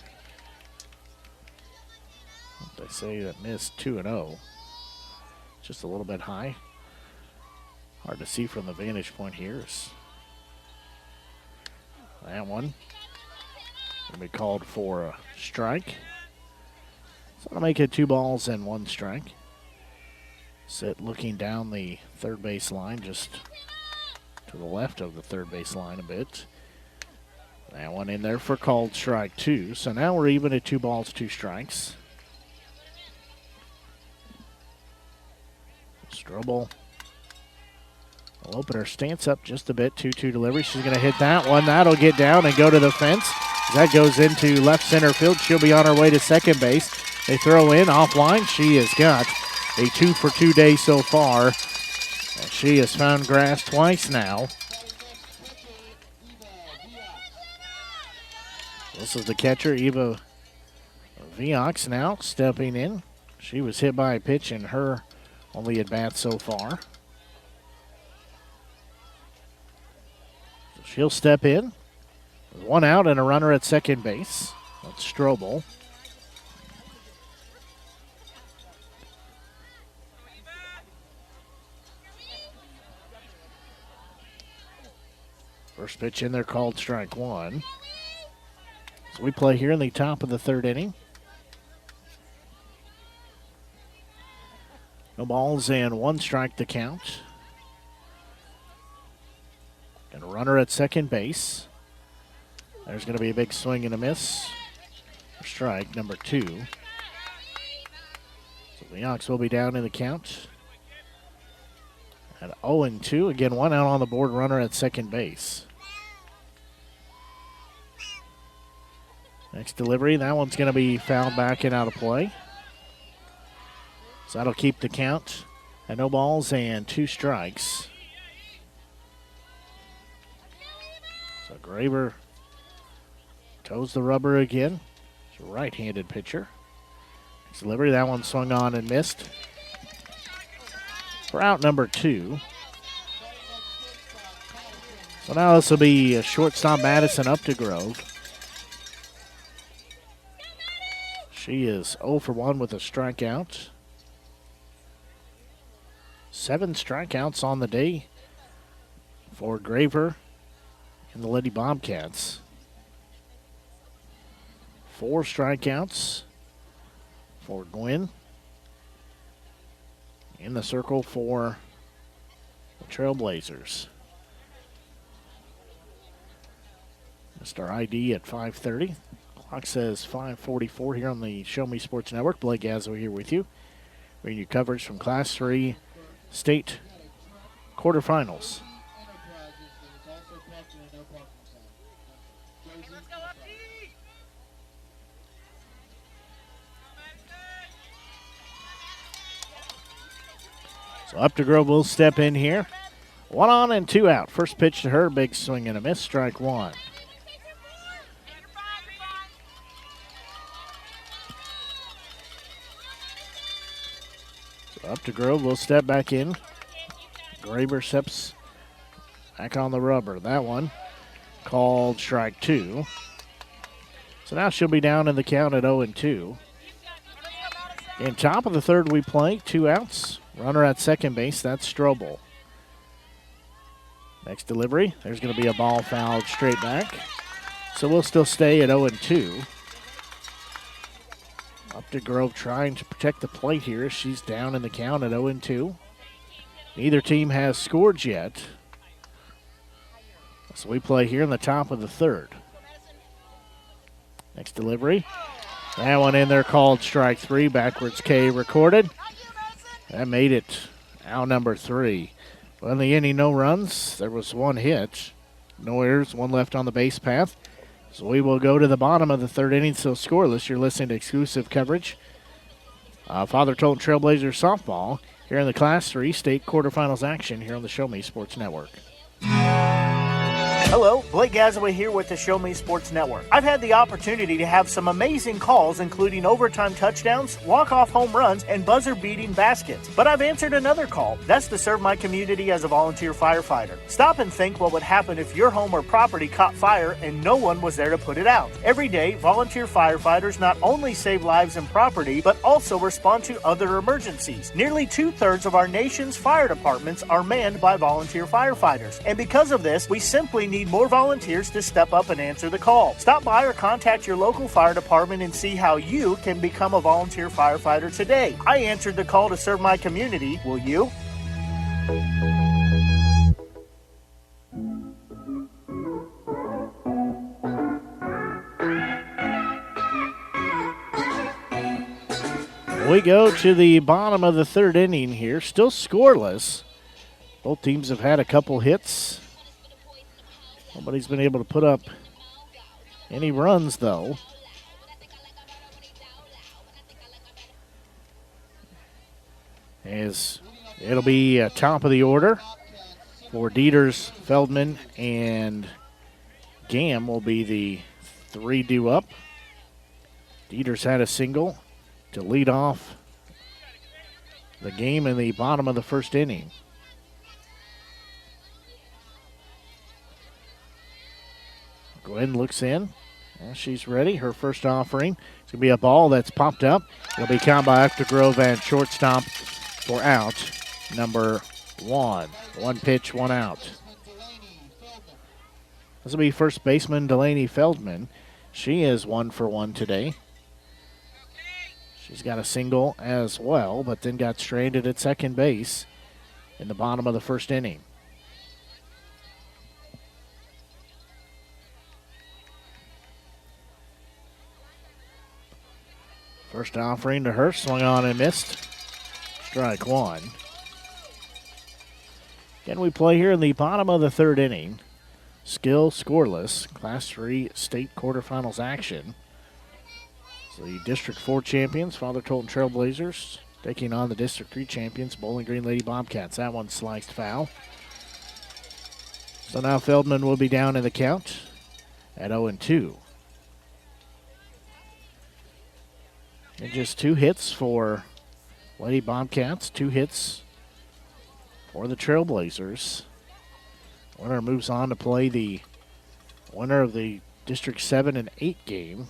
They say that missed 2-0. Just a little bit high. Hard to see from the vantage point here. That one will be called for a strike. So that'll make it 2 balls and 1 strike. Sit looking down the 3rd base line, just to the left of the 3rd base line a bit. That one in there for called strike 2. So now we're even at 2 balls, 2 strikes. Strobel will open her stance up just a bit. 2-2 delivery. She's going to hit that one. That'll get down and go to the fence. That goes into left center field. She'll be on her way to second base. They throw in offline. She has got a 2-for-2 day so far. And she has found grass twice now. This is the catcher, Eva Viox, now stepping in. She was hit by a pitch in her only at bat so far. So she'll step in. With 1 out and a runner at second base. That's Strobel. First pitch in there called strike 1. So we play here in the top of the 3rd inning. No balls and 1 strike to count. And a runner at second base. There's going to be a big swing and a miss. Strike number 2. So the Ox will be down in the count. At 0-2. Again, 1 out on the board, runner at second base. Next delivery, that one's going to be fouled back and out of play. So that'll keep the count at no balls and 2 strikes. So Graver toes the rubber again. It's a right-handed pitcher. Next delivery, that one swung on and missed. For out number 2. So now this will be a shortstop Madison up to Grove. She is 0 for 1 with a strikeout. 7 strikeouts on the day for Graver and the Lady Bobcats. 4 strikeouts for Gwynn. In the circle for the Trailblazers. Mr. ID at 5:30. Clock says 5:44 here on the Show Me Sports Network. Blake Gazzo here with you. Bringing you coverage from Class 3 state quarterfinals. So up to Grove will step in here. 1 on and 2 out. First pitch to her, big swing and a miss, strike 1. So up to Grove will step back in. Graver steps back on the rubber. That one called strike 2. So now she'll be down in the count at 0-2. In top of the 3rd we play, 2 outs. Runner at second base, that's Strobel. Next delivery, there's going to be a ball fouled straight back. So we'll still stay at 0-2. Up to Grove trying to protect the plate here. She's down in the count at 0-2. Neither team has scored yet. So we play here in the top of the 3rd. Next delivery. That one in there called strike 3. Backwards K recorded. That made it out number 3. Well, in the inning, no runs. There was 1 hit. No errors, 1 left on the base path. So we will go to the bottom of the 3rd inning, so scoreless. You're listening to exclusive coverage. Father Tolton Trailblazers softball here in the Class 3 state quarterfinals action here on the Show Me Sports Network. Hello, Blake Gazaway here with the Show Me Sports Network. I've had the opportunity to have some amazing calls, including overtime touchdowns, walk-off home runs, and buzzer-beating baskets. But I've answered another call. That's to serve my community as a volunteer firefighter. Stop and think what would happen if your home or property caught fire and no one was there to put it out. Every day, volunteer firefighters not only save lives and property, but also respond to other emergencies. Nearly 2/3 of our nation's fire departments are manned by volunteer firefighters. And because of this, we simply need more volunteers to step up and answer the call. Stop by or contact your local fire department and see how you can become a volunteer firefighter today. I answered the call to serve my community. Will you? We go to the bottom of the third inning here. Still scoreless. Both teams have had a couple hits. Nobody's been able to put up any runs, though. As it'll be top of the order for Dieters, Feldman, and Gam will be the three due up. Dieters had a single to lead off the game in the bottom of the first inning. Gwen looks in. She's ready. Her first offering. It's going to be a ball that's popped up. It'll be caught by Grove and shortstop for out number 1. One pitch, one out. This will be first baseman Delaney Feldman. She is 1 for 1 today. She's got a single as well, but then got stranded at second base in the bottom of the first inning. First offering to her, swung on and missed. Strike 1. Again, we play here in the bottom of the third inning. Still scoreless. Class 3 state quarterfinals action. So the District 4 champions, Father Tolton Trailblazers, taking on the District 3 champions, Bowling Green Lady Bobcats. That one sliced foul. So now Feldman will be down in the count at 0-2. And just 2 hits for Lady Bobcats, 2 hits for the Trailblazers. Winner moves on to play the winner of the District 7 and 8 game.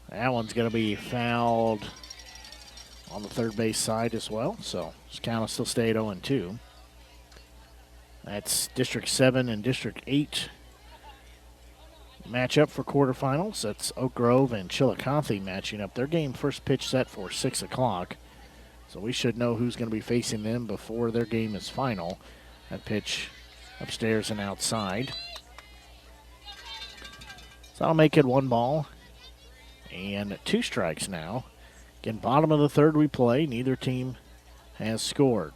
That one's going to be fouled on the third base side as well, so this count will still stay at 0-2. That's District 7 and District 8 matchup for quarterfinals. That's Oak Grove and Chillicothe matching up. Their game first pitch set for 6 o'clock. So we should know who's going to be facing them before their game is final. That pitch upstairs and outside. So that'll make it 1 ball and 2 strikes now. Again, bottom of the third we play. Neither team has scored.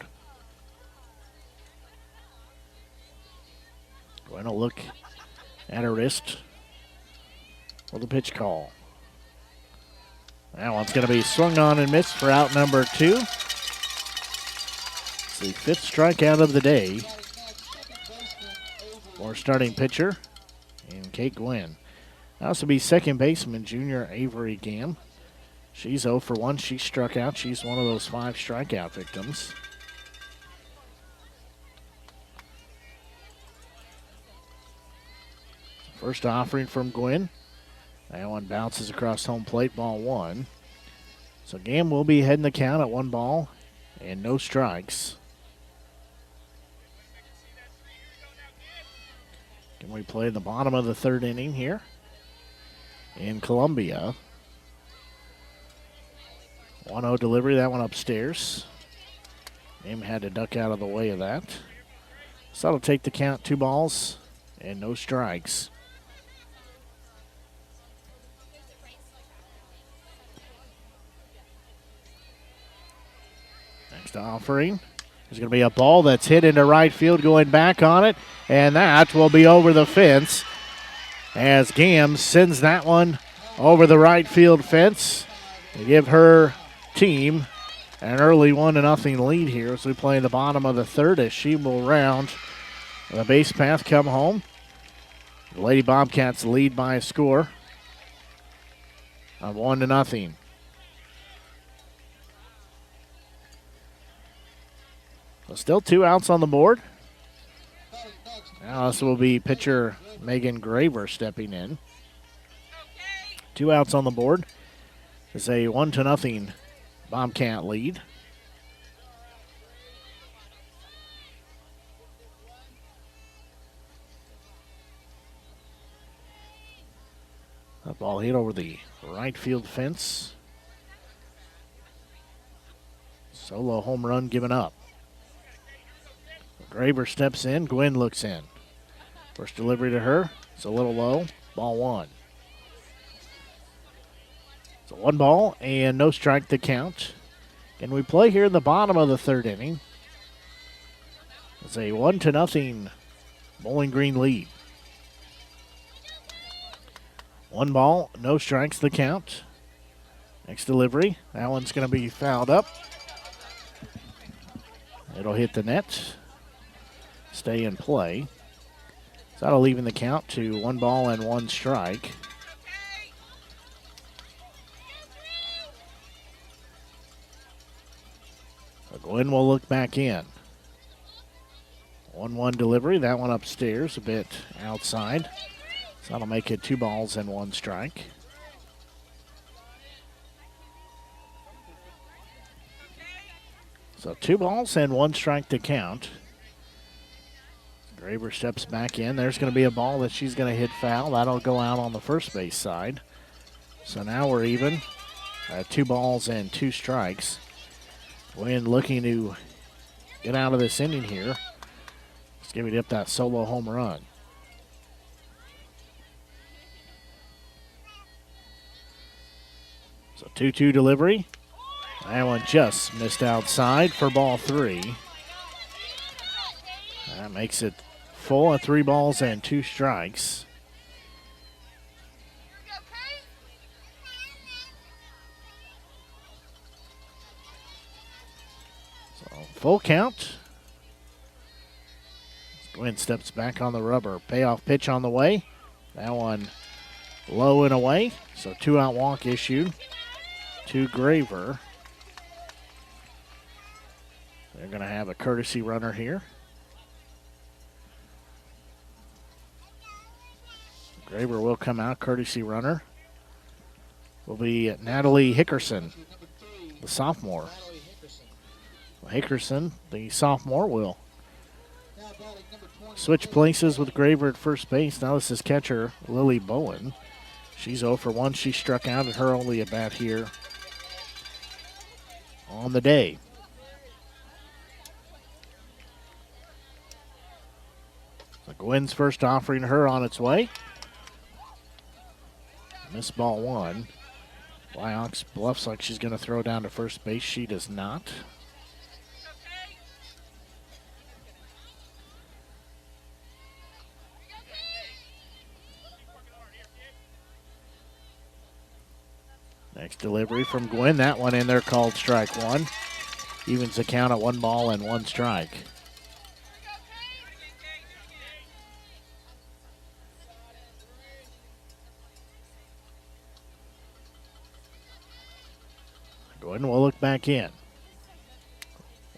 Going to look at her wrist with a pitch call. That one's going to be swung on and missed for out number 2. It's the 5th strikeout of the day for starting pitcher and Kate Gwynn. Now this will be second baseman junior Avery Gam. She's 0 for 1. She struck out. She's one of those 5 strikeout victims. First offering from Gwynn. That one bounces across home plate, ball 1. So Gam will be heading the count at 1 ball and no strikes. Can we play the bottom of the third inning here in Columbia? 1-0 delivery, that one upstairs. Gam had to duck out of the way of that. So that'll take the count, 2 balls and no strikes. Next offering. There's going to be a ball that's hit into right field, going back on it, and that will be over the fence as Gam sends that one over the right field fence to give her team an early 1-0 lead here as we play in the bottom of the third as she will round the base path, come home. The Lady Bobcats lead by a score of 1-0. So still 2 outs on the board. Now this will be pitcher Megan Graver stepping in. 2 outs on the board. It's a 1-0 Bobcat lead. That ball hit over the right field fence. Solo home run given up. Graver steps in. Gwynn looks in. First delivery to her. It's a little low. Ball 1. So 1 ball and no strike to count. And we play here in the bottom of the 3rd inning. It's a 1-0 Bowling Green lead. 1 ball, no strikes to count. Next delivery, that one's going to be fouled up. It'll hit the net, stay in play. So that'll even the count to 1 ball and 1 strike. So Glenn will look back in. 1-1 delivery, that one upstairs, a bit outside. So that'll make it 2 balls and 1 strike. So 2 balls and 1 strike to count. Graber steps back in. There's going to be a ball that she's going to hit foul. That'll go out on the first base side. So now we're even at 2 balls and 2 strikes. Wynn looking to get out of this inning here. Let's give it up that solo home run. So 2-2 delivery. That one just missed outside for ball 3. That makes it full of 3 balls and 2 strikes. So full count. Gwen steps back on the rubber. Payoff pitch on the way. That one low and away. So 2-out walk issued to Graver. They're going to have a courtesy runner here. Graver will come out. Courtesy runner will be Natalie Hickerson, the sophomore. Hickerson, the sophomore, will switch places with Graver at first base. Now this is catcher Lily Bowen. She's 0 for 1. She struck out at her only at bat here on the day. So Gwen's first offering her on its way. Missed ball 1. Blyox bluffs like she's going to throw down to first base. She does not. Next delivery from Gwen. That one in there called strike 1. Evens the count at 1 ball and 1 strike. Gwen will look back in.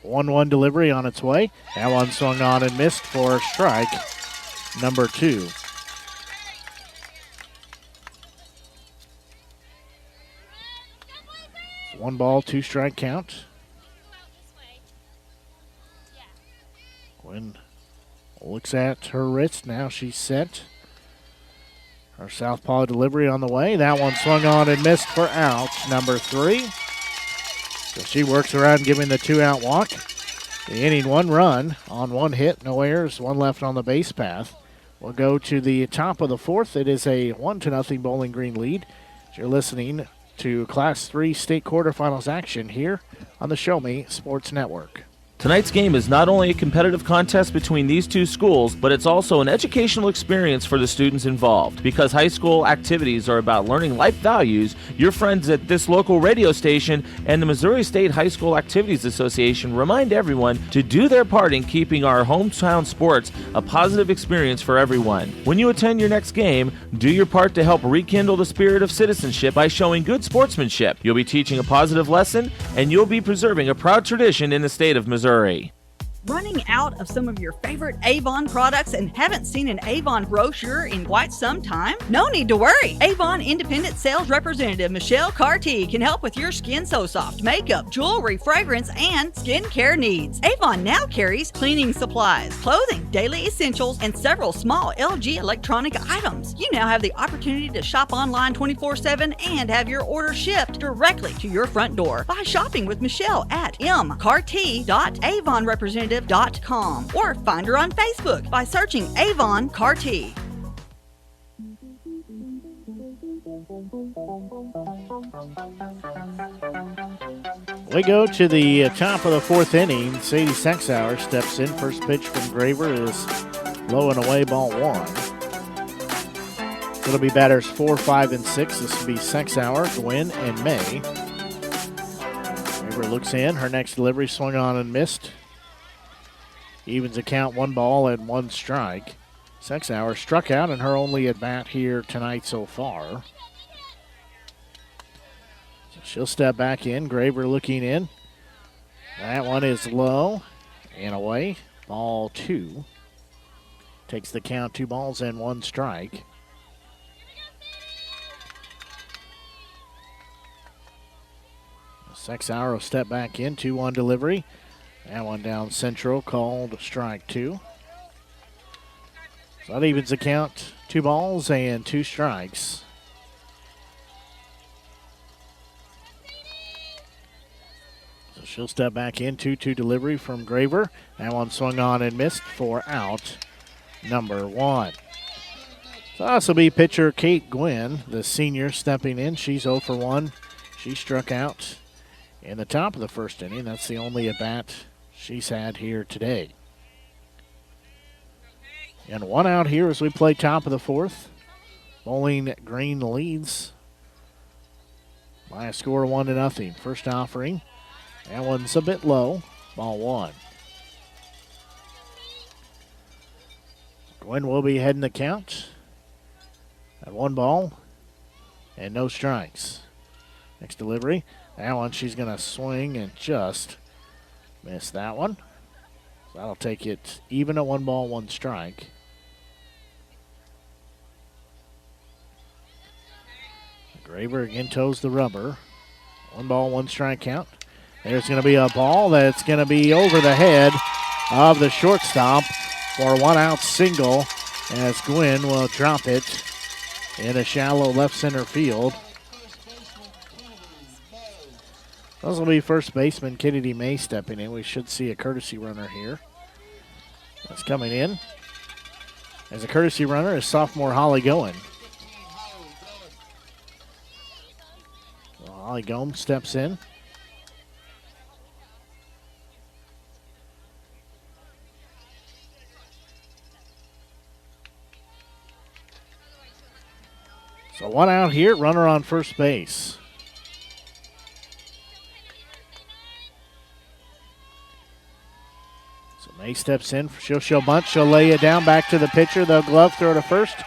1-1 delivery on its way. That one swung on and missed for strike number 2. One ball, 2 strike count. Gwen looks at her wrist. Now she's set. Her southpaw delivery on the way. That one swung on and missed for out number 3. So she works around giving the 2-out walk. The inning, 1 run on 1 hit, no errors, 1 left on the base path. We'll go to the top of the 4th. It is a 1-0 Bowling Green lead. You're listening to Class 3 state quarterfinals action here on the Show Me Sports Network. Tonight's game is not only a competitive contest between these two schools, but it's also an educational experience for the students involved. Because high school activities are about learning life values, your friends at this local radio station and the Missouri State High School Activities Association remind everyone to do their part in keeping our hometown sports a positive experience for everyone. When you attend your next game, do your part to help rekindle the spirit of citizenship by showing good sportsmanship. You'll be teaching a positive lesson, and you'll be preserving a proud tradition in the state of Missouri. Running out of some of your favorite Avon products and haven't seen an Avon brochure in quite some time? No need to worry. Avon Independent Sales Representative Michelle Carty can help with your Skin So Soft makeup, jewelry, fragrance, and skincare needs. Avon now carries cleaning supplies, clothing, daily essentials, and several small LG electronic items. You now have the opportunity to shop online 24/7 and have your order shipped directly to your front door by shopping with Michelle at mcarty.avonrepresentative.com or find her on Facebook by searching Avon Carty. We go to the top of the fourth inning. Sadie Sexauer steps in. First pitch from Graver is low and away, ball one. It'll be batters 4, 5, and 6. This will be Sexauer, Gwynn, and May. Graver looks in. Her next delivery swung on and missed. Evens the count, 1 ball and 1 strike. Sexauer struck out in her only at bat here tonight so far. So she'll step back in. Graver looking in. That one is low and away. Ball 2. Takes the count, 2 balls and 1 strike. Sexauer will step back in, 2-1 delivery. That one down central, called strike 2. So that evens the count, 2 balls and 2 strikes. So she'll step back in, 2-2 delivery from Graver. That one swung on and missed for out number 1. So this will be pitcher Kate Gwynn, the senior, stepping in. She's 0 for 1. She struck out in the top of the first inning. That's the only at-bat she's had here today. And 1 out here as we play top of the fourth. Bowling Green leads by a score of 1-0. First offering. That one's a bit low. Ball 1. Gwynn will be heading the count at 1 ball and no strikes. Next delivery. That one she's going to swing and just miss that one. So that'll take it even at 1 ball, 1 strike. Graver again toes the rubber. 1 ball, 1 strike count. There's going to be a ball that's going to be over the head of the shortstop for a 1-out single as Gwynn will drop it in a shallow left center field. This will be first baseman Kennedy May stepping in. We should see a courtesy runner here. That's coming in. As a courtesy runner is sophomore Holly Goen. So Holly Goen steps in. So 1 out here, runner on first base. May steps in. She'll bunt. She'll lay it down back to the pitcher. They'll glove throw to first.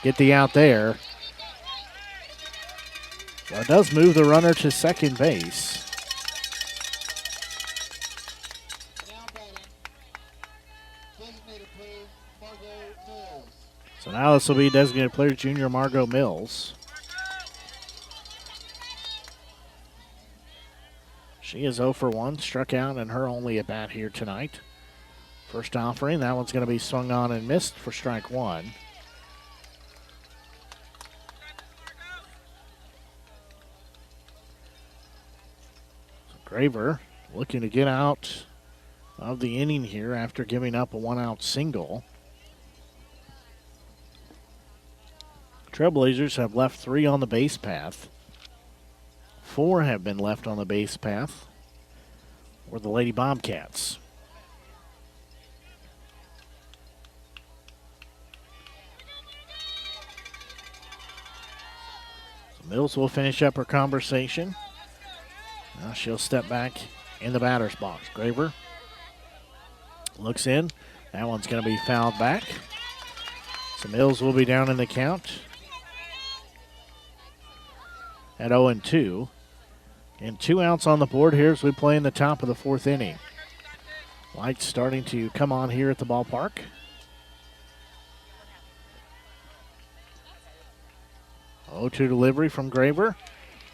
Get the out there. So it does move the runner to second base. So now this will be designated player junior Margot Mills. She is 0 for 1. Struck out in her only at bat here tonight. First offering, that one's going to be swung on and missed for strike 1. So Graver looking to get out of the inning here after giving up a 1-out single. Trailblazers have left 3 on the base path. 4 have been left on the base path for the Lady Bobcats. Mills will finish up her conversation. Now she'll step back in the batter's box. Graver looks in. That one's going to be fouled back. So Mills will be down in the count at 0-2. And 2 outs on the board here as we play in the top of the fourth inning. Lights starting to come on here at the ballpark. Oh, 2 delivery from Graver.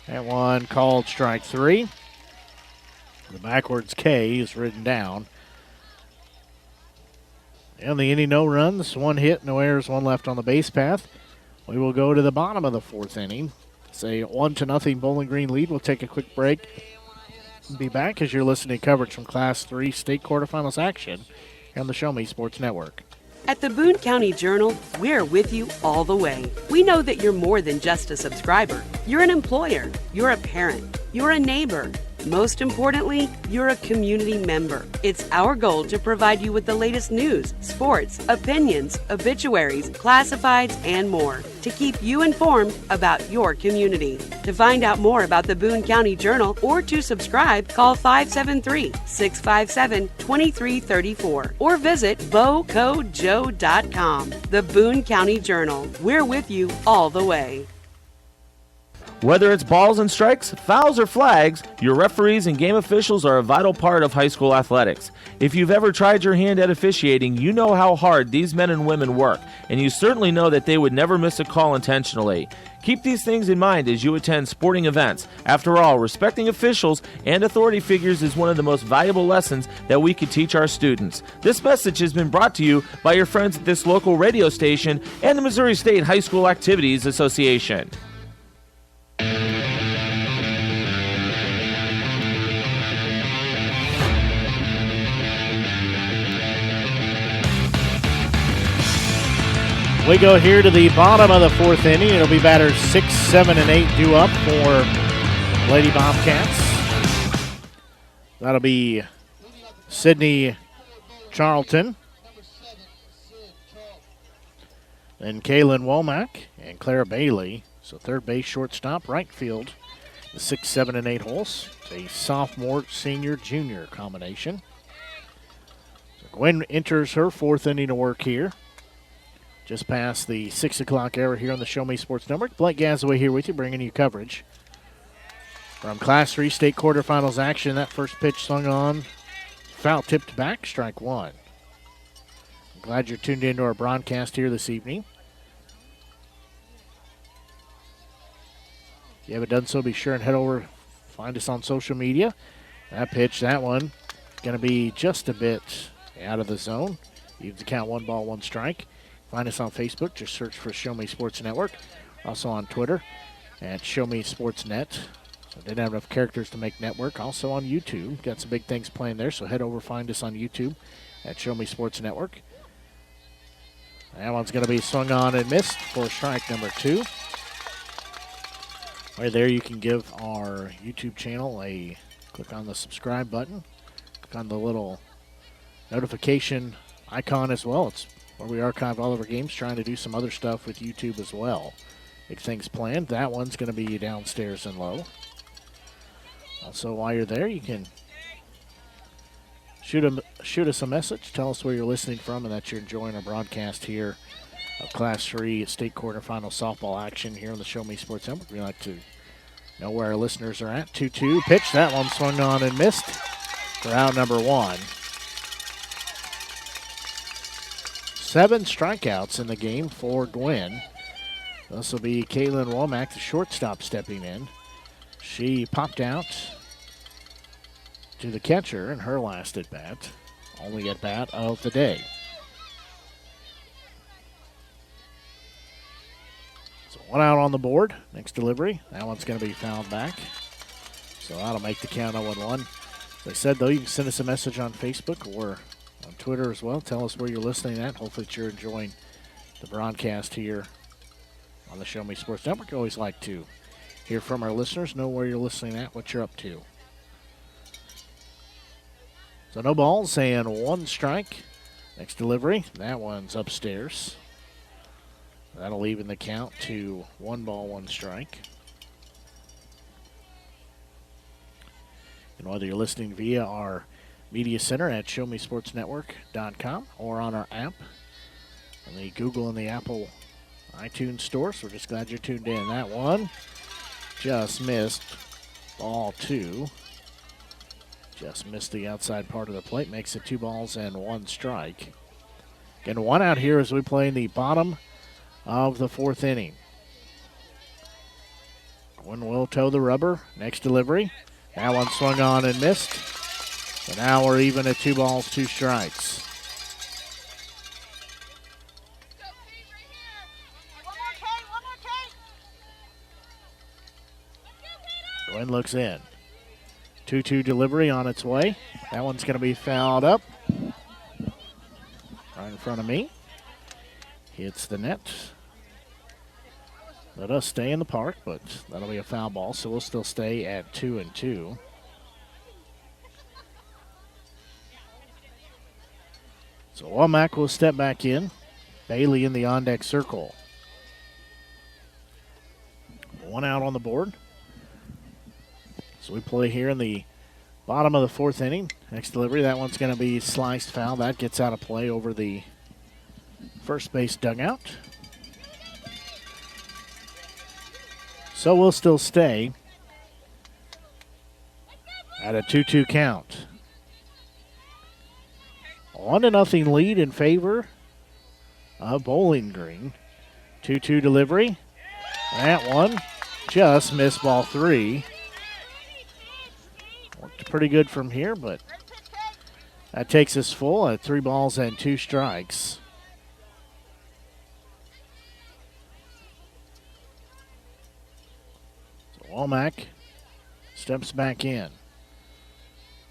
That one called strike 3. The backwards K is written down. And the inning, no runs, 1 hit, no errors, 1 left on the base path. We will go to the bottom of the fourth inning. It's a 1-0 Bowling Green lead. We'll take a quick break and be back as you're listening to coverage from Class 3 state quarterfinals action on the Show Me Sports Network. At the Boone County Journal, we're with you all the way. We know that you're more than just a subscriber. You're an employer, you're a parent, you're a neighbor. Most importantly, you're a community member. It's our goal to provide you with the latest news, sports, opinions, obituaries, classifieds, and more to keep you informed about your community. To find out more about the Boone County Journal or to subscribe, call 573-657-2334 or visit bocojoe.com. The Boone County Journal. We're with you all the way. Whether it's balls and strikes, fouls, or flags, your referees and game officials are a vital part of high school athletics. If you've ever tried your hand at officiating, you know how hard these men and women work, and you certainly know that they would never miss a call intentionally. Keep these things in mind as you attend sporting events. After all, respecting officials and authority figures is one of the most valuable lessons that we could teach our students. This message has been brought to you by your friends at this local radio station and the Missouri State High School Activities Association. We go here to the bottom of the fourth inning. It'll be batters 6, 7, and 8 due up for Lady Bobcats. That'll be Sydney Charlton, then Kaylin Womack and Clara Bailey. So third base, shortstop, right field, the 6, 7, and 8 holes. It's a sophomore, senior, junior combination. So Gwen enters her fourth inning of work here. Just past the 6 o'clock hour here on the Show Me Sports Network. Blake Gazaway here with you, bringing you coverage from Class 3 state quarterfinals action. That first pitch swung on, foul tipped back, strike one. I'm glad you're tuned into our broadcast here this evening. If you haven't done so, be sure and head over, find us on social media. That pitch, that one, going to be just a bit out of the zone. Evens the count, 1 ball, 1 strike. Find us on Facebook. Just search for Show Me Sports Network. Also on Twitter at Show Me Sports Net. So didn't have enough characters to make network. Also on YouTube. Got some big things playing there, so head over, find us on YouTube at Show Me Sports Network. That one's going to be swung on and missed for strike number 2. Right there, you can give our YouTube channel a click on the subscribe button. Click on the little notification icon as well. It's where we archive all of our games, trying to do some other stuff with YouTube as well. Big things planned. That one's going to be downstairs and low. Also, while you're there, you can shoot us a message. Tell us where you're listening from and that you're enjoying our broadcast here of Class 3 state quarterfinal softball action here on the Show Me Sports Network. We like to know where our listeners are at. 2-2 pitch. That one swung on and missed for out number 1. 7 strikeouts in the game for Gwen. This will be Kaylin Womack, the shortstop, stepping in. She popped out to the catcher in her last at-bat. Only at-bat of the day. So 1 out on the board. Next delivery. That one's going to be fouled back. So that'll make the count 0-1. As I said, though, you can send us a message on Facebook or on Twitter as well. Tell us where you're listening at. Hopefully you're enjoying the broadcast here on the Show Me Sports Network. I always like to hear from our listeners, know where you're listening at, what you're up to. So no balls and 1 strike. Next delivery, that one's upstairs. That'll even the count to 1 ball, 1 strike. And whether you're listening via our media center at showmesportsnetwork.com or on our app on the Google and the Apple iTunes store. So we're just glad you're tuned in. That one just missed. Ball 2. Just missed the outside part of the plate. Makes it 2 balls and 1 strike. Again, 1 out here as we play in the bottom of the 4th inning. Gwen will toe the rubber. Next delivery. That one swung on and missed. So now we're even at 2 balls, 2 strikes. Gwen looks in. 2-2 delivery on its way. That one's going to be fouled up right in front of me. hits the net. Let us stay in the park, but that'll be a foul ball, so we'll still stay at 2-2. So Womack will step back in. Bailey in the on-deck circle. One out on the board. So we play here in the bottom of the fourth inning. Next delivery, that one's going to be sliced foul. That gets out of play over the first base dugout. So we'll still stay at a 2-2 count. 1-0 lead in favor of Bowling Green. 2-2 delivery. That one just missed ball 3. Worked pretty good from here, but that takes us full at 3 balls and 2 strikes. So Womack steps back in.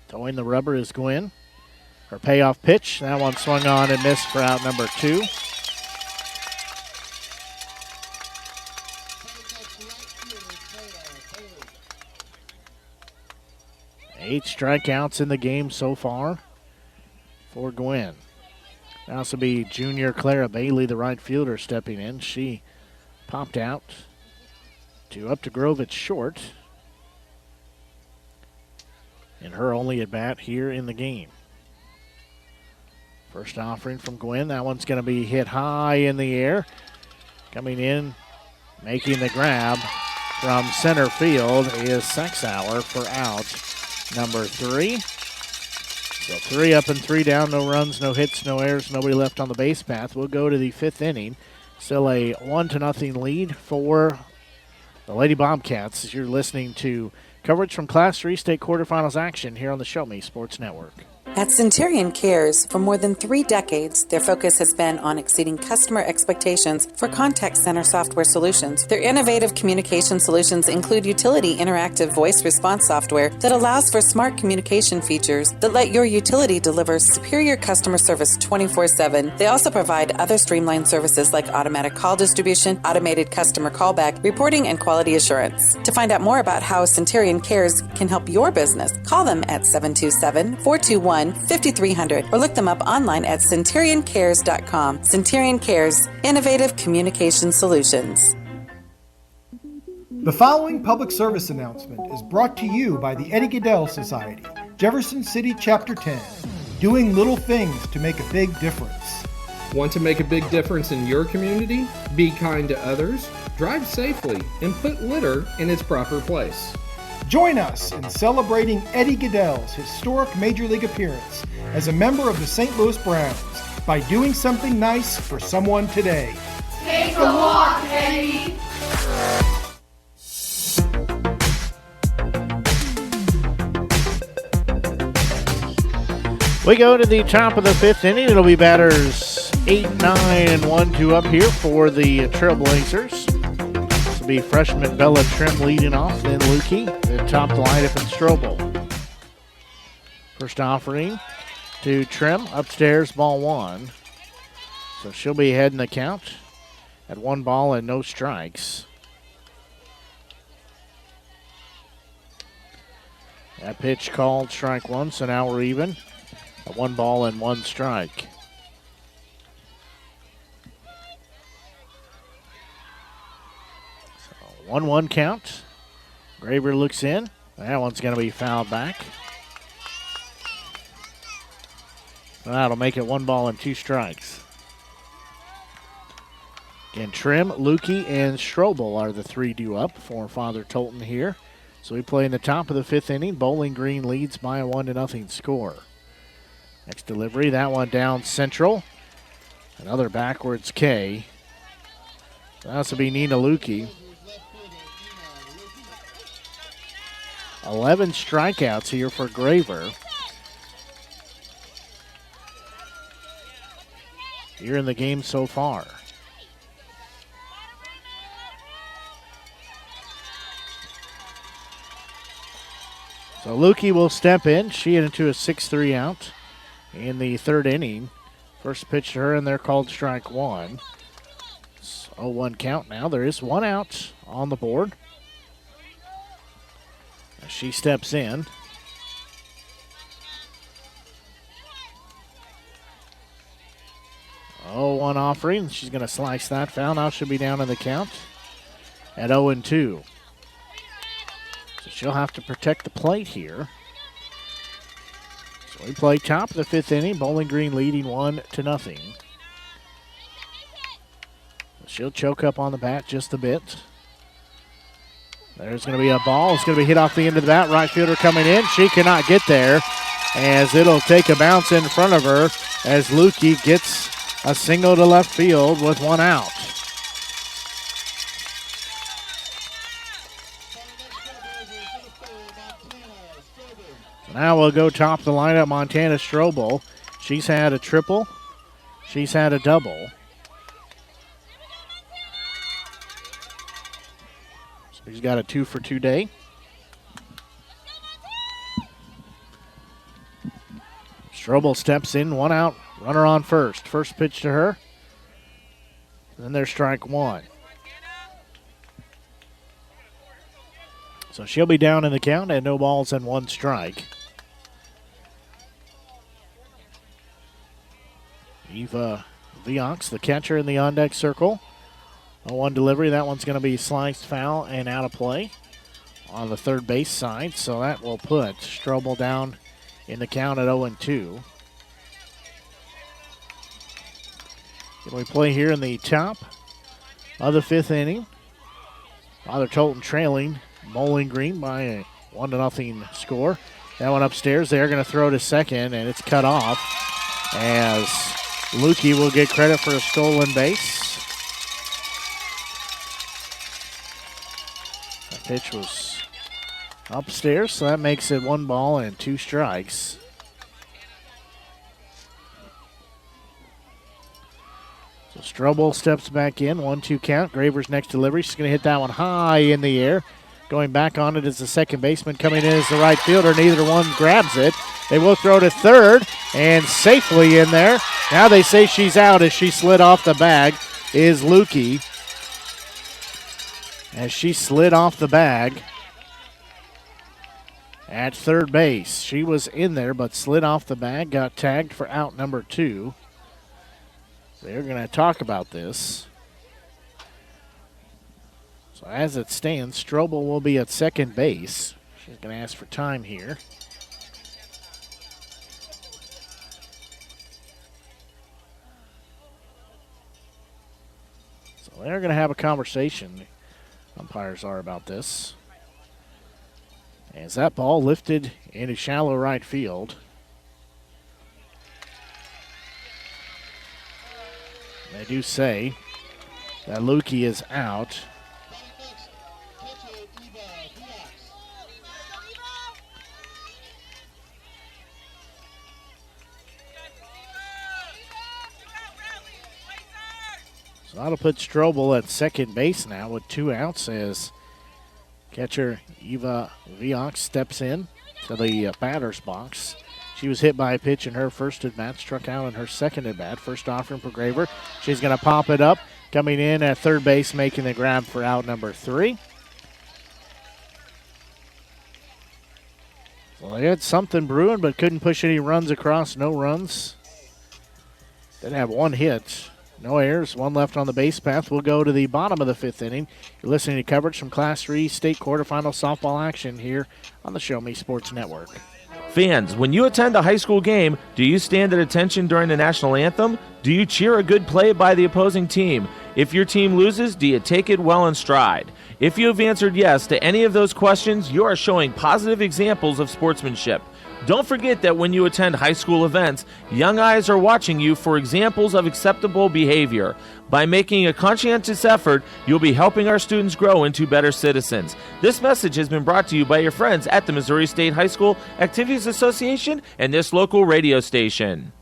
Towing the rubber is Gwynn. Her payoff pitch. That one swung on and missed for out number 2. Eight strikeouts in the game so far for Gwynn. Now this will be junior Clara Bailey, the right fielder, stepping in. She popped out to up to Grove at short. And her only at bat here in the game. First offering from Gwynn. That one's going to be hit high in the air. Coming in, making the grab from center field is Sexauer for out number 3. So 3 up and 3 down. No runs, no hits, no errors, nobody left on the base path. We'll go to the 5th inning. Still a 1-0 lead for the Lady Bobcats as you're listening to coverage from Class 3 state quarterfinals action here on the Show Me Sports Network. At Centurion Cares, for more than 3 decades, their focus has been on exceeding customer expectations for contact center software solutions. Their innovative communication solutions include utility interactive voice response software that allows for smart communication features that let your utility deliver superior customer service 24/7. They also provide other streamlined services like automatic call distribution, automated customer callback, reporting, and quality assurance. To find out more about how Centurion Cares can help your business, call them at 727-421-5300 or look them up online at centurioncares.com. Centurion Cares, innovative communication solutions. The following public service announcement is brought to you by the Eddie Gaedel Society, Jefferson City Chapter 10, doing little things to make a big difference. Want to make a big difference in your community? Be kind to others, drive safely, and put litter in its proper place. Join us in celebrating Eddie Gaedel's historic Major League appearance as a member of the St. Louis Browns by doing something nice for someone today. Take a walk, Eddie. We go to the top of the 5th inning. It'll be batters 8, 9, and 1-2 up here for the Trailblazers. Will be freshman Bella Trim leading off, then Lukey, then top the lineup and Strobel. First offering to Trim, upstairs, ball 1. So she'll be ahead in the count at 1 ball and no strikes. That pitch called strike 1, so now we're even at 1 ball and 1 strike. 1-1 count. Graver looks in. That one's going to be fouled back. That'll make it 1 ball and 2 strikes. Again, Trim, Lukey, and Strobel are the 3 due up for Father Tolton here. So we play in the top of the 5th inning. Bowling Green leads by a 1-0 score. Next delivery, that one down central. Another backwards K. That's will be Nina Lukey. 11 strikeouts here for Graver. Here in the game so far. So Lukey will step in. She hit into a 6-3 out in the 3rd inning. First pitch to her, and they're called strike 1. 0-1 count now. There is one out on the board. As she steps in. Oh, one offering. She's going to slice that foul. Now she'll be down in the count at 0-2. So she'll have to protect the plate here. So we play top of the 5th inning. Bowling Green leading 1-0. She'll choke up on the bat just a bit. There's going to be a ball. It's going to be hit off the end of the bat. Right fielder coming in. She cannot get there as it'll take a bounce in front of her as Lukey gets a single to left field with one out. So now we'll go top of the lineup, Montana Strobel. She's had a triple. She's had a double. So he's got a 2-for-2 day. Strobel steps in, one out. Runner on first. First pitch to her. Then there's strike one. So she'll be down in the count and no balls and one strike. Eva Viox, the catcher in the on-deck circle. A one delivery. That one's going to be sliced foul and out of play on the third base side. So that will put Strobel down in the count at 0-2. We play here in the top of the 5th inning. Father Tolton trailing Bowling Green by a 1-0 score. That one upstairs. They're going to throw to second, and it's cut off as Lukey will get credit for a stolen base. That pitch was upstairs, so that makes it 1 ball and 2 strikes. So Strobel steps back in, 1-2 count. Graver's next delivery. She's going to hit that one high in the air. Going back on it is the second baseman. Coming in as the right fielder. Neither one grabs it. They will throw to third and safely in there. Now they say she's out as she slid off the bag is Lukey. As she slid off the bag at third base. She was in there but slid off the bag. Got tagged for out number 2. They're going to talk about this. So as it stands, Strobel will be at second base. She's going to ask for time here. So they're going to have a conversation, umpires are, about this. As that ball lifted into shallow right field. They do say that Lukey is out. So that'll put Strobel at second base now with 2 outs as catcher Eva Viox steps in to the batter's box. She was hit by a pitch in her first at-bat, struck out in her second at-bat. First offering for Graver. She's going to pop it up. Coming in at third base, making the grab for out number 3. Well, they had something brewing, but couldn't push any runs across. No runs. Did have 1 hit. No errors. 1 left on the base path. We'll go to the bottom of the 5th inning. You're listening to coverage from Class 3 state quarterfinal softball action here on the Show Me Sports Network. Fans, when you attend a high school game, do you stand at attention during the national anthem? Do you cheer a good play by the opposing team? If your team loses, do you take it well in stride? If you have answered yes to any of those questions, you are showing positive examples of sportsmanship. Don't forget that when you attend high school events, young eyes are watching you for examples of acceptable behavior. By making a conscientious effort, you'll be helping our students grow into better citizens. This message has been brought to you by your friends at the Missouri State High School Activities Association and this local radio station.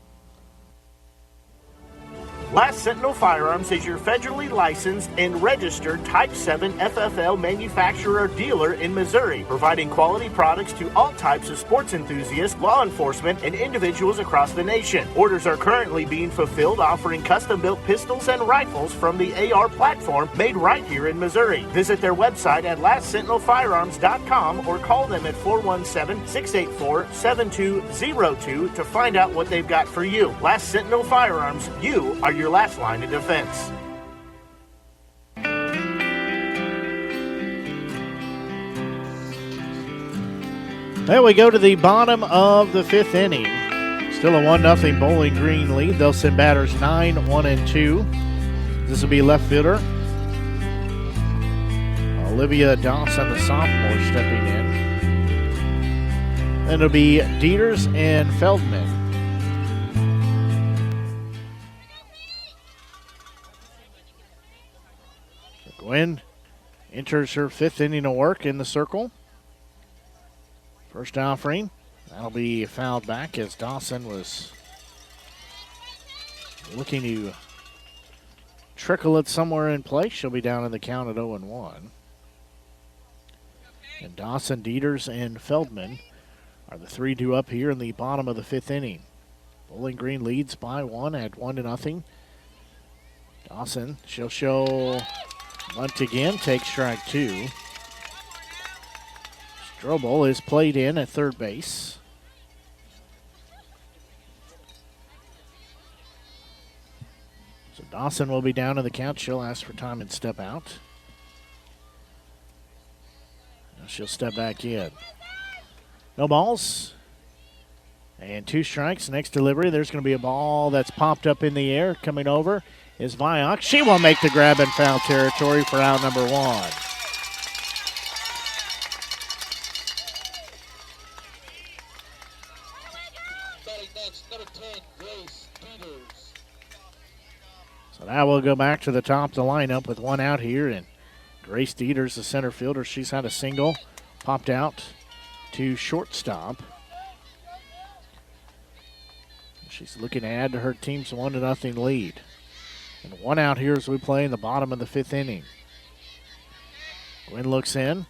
Last Sentinel Firearms is your federally licensed and registered Type 7 FFL manufacturer dealer in Missouri, providing quality products to all types of sports enthusiasts, law enforcement, and individuals across the nation. Orders are currently being fulfilled, offering custom-built pistols and rifles from the AR platform made right here in Missouri. Visit their website at lastsentinelfirearms.com or call them at 417-684-7202 to find out what they've got for you. Last Sentinel Firearms, you are your last line of defense. There we go to the bottom of the 5th inning. Still a 1-0 Bowling Green lead. They'll send batters 9, 1, and 2. This will be left fielder Olivia Dawson, the sophomore, stepping in. Then it'll be Dieters and Feldman. Gwen enters her 5th inning of work in the circle. First offering, that'll be fouled back as Dawson was looking to trickle it somewhere in place. She'll be down in the count at 0-1. And Dawson, Dieters, and Feldman are the 3 due up here in the bottom of the 5th inning. Bowling Green leads by 1 at 1-0. Dawson, she'll show bunt again, takes strike 2. Strobel is played in at third base. So Dawson will be down in the count. She'll ask for time and step out. Now she'll step back in. No balls. And 2 strikes. Next delivery, there's going to be a ball that's popped up in the air. Coming over is Viock. She will make the grab in foul territory for out number 1. So now we'll go back to the top of the lineup with 1 out here. And Grace Dieters, the center fielder, she's had a single, popped out to shortstop. She's looking to add to her team's 1-0 lead. And 1 out here as we play in the bottom of the 5th inning. Gwen looks in.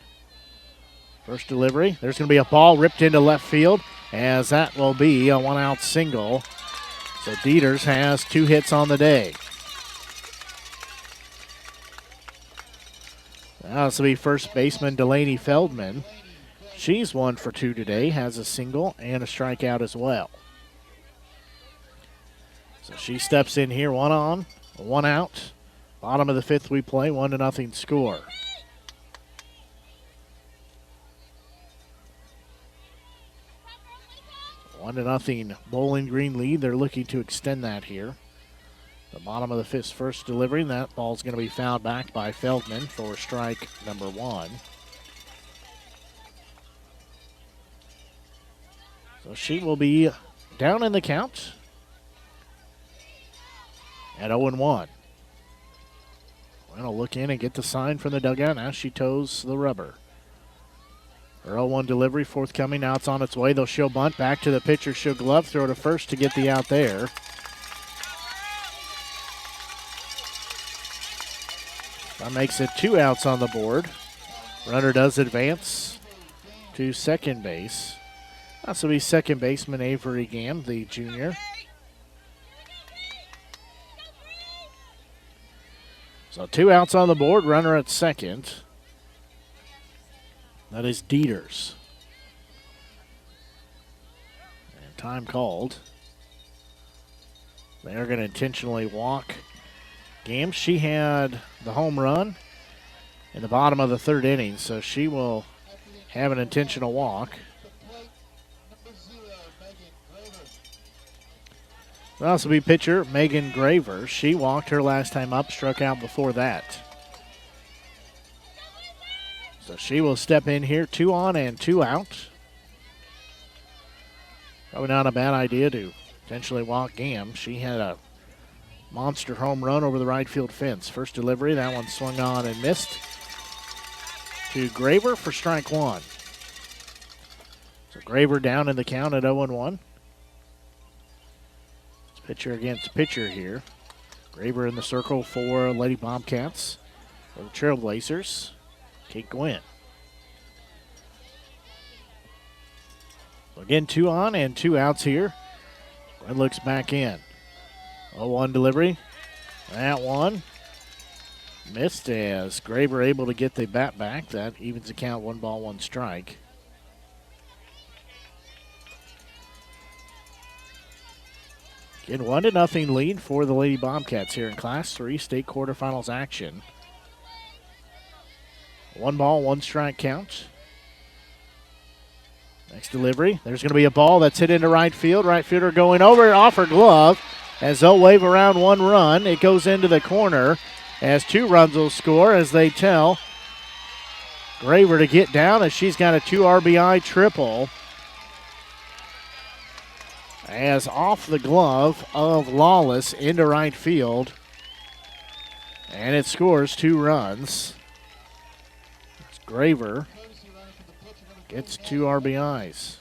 First delivery. There's going to be a ball ripped into left field, as that will be a 1-out single. So Dieters has 2 hits on the day. Now this will be first baseman Delaney Feldman. She's 1 for 2 today, has a single and a strikeout as well. So she steps in here, 1 on, 1 out. Bottom of the 5th we play, 1-0 score. One to nothing Bowling Green lead. They're looking to extend that here. The bottom of the 5th's first delivery, and that ball's going to be fouled back by Feldman for strike number 1. So she will be down in the count at 0-1. We're going to look in and get the sign from the dugout as she toes the rubber. Her 0-1 delivery forthcoming. Now it's on its way. They'll show bunt back to the pitcher. She'll glove throw to first to get the out there. That makes it 2 outs on the board. Runner does advance to second base. This will be second baseman Avery Gam, the junior. So 2 outs on the board. Runner at second. That is Dieters. And time called. They are going to intentionally walk Gam. She had the home run in the bottom of the 3rd inning, so she will have an intentional walk. That'll also be pitcher Megan Graver. She walked her last time up, struck out before that. So she will step in here, 2 on and 2 out. Probably not a bad idea to potentially walk Gam. She had a monster home run over the right field fence. First delivery, that one swung on and missed. To Graver for strike 1. So Graver down in the count at 0-1. It's pitcher against pitcher here. Graver in the circle for Lady Bobcats. For the Trailblazers, Kate Gwynn. Again, 2 on and 2 outs here. Gwynn looks back in. 0-1 delivery. That one missed as Graver able to get the bat back. That evens the count, 1 ball, 1 strike. Again, 1-0 lead for the Lady Bobcats here in Class 3 state quarterfinals action. 1 ball, 1 strike count. Next delivery. There's going to be a ball that's hit into right field. Right fielder going over off her glove as they'll wave around 1 run. It goes into the corner as 2 runs will score as they tell Graver to get down as she's got a 2 RBI triple. As off the glove of Lawless into right field. And it scores 2 runs. Graver gets 2 RBIs.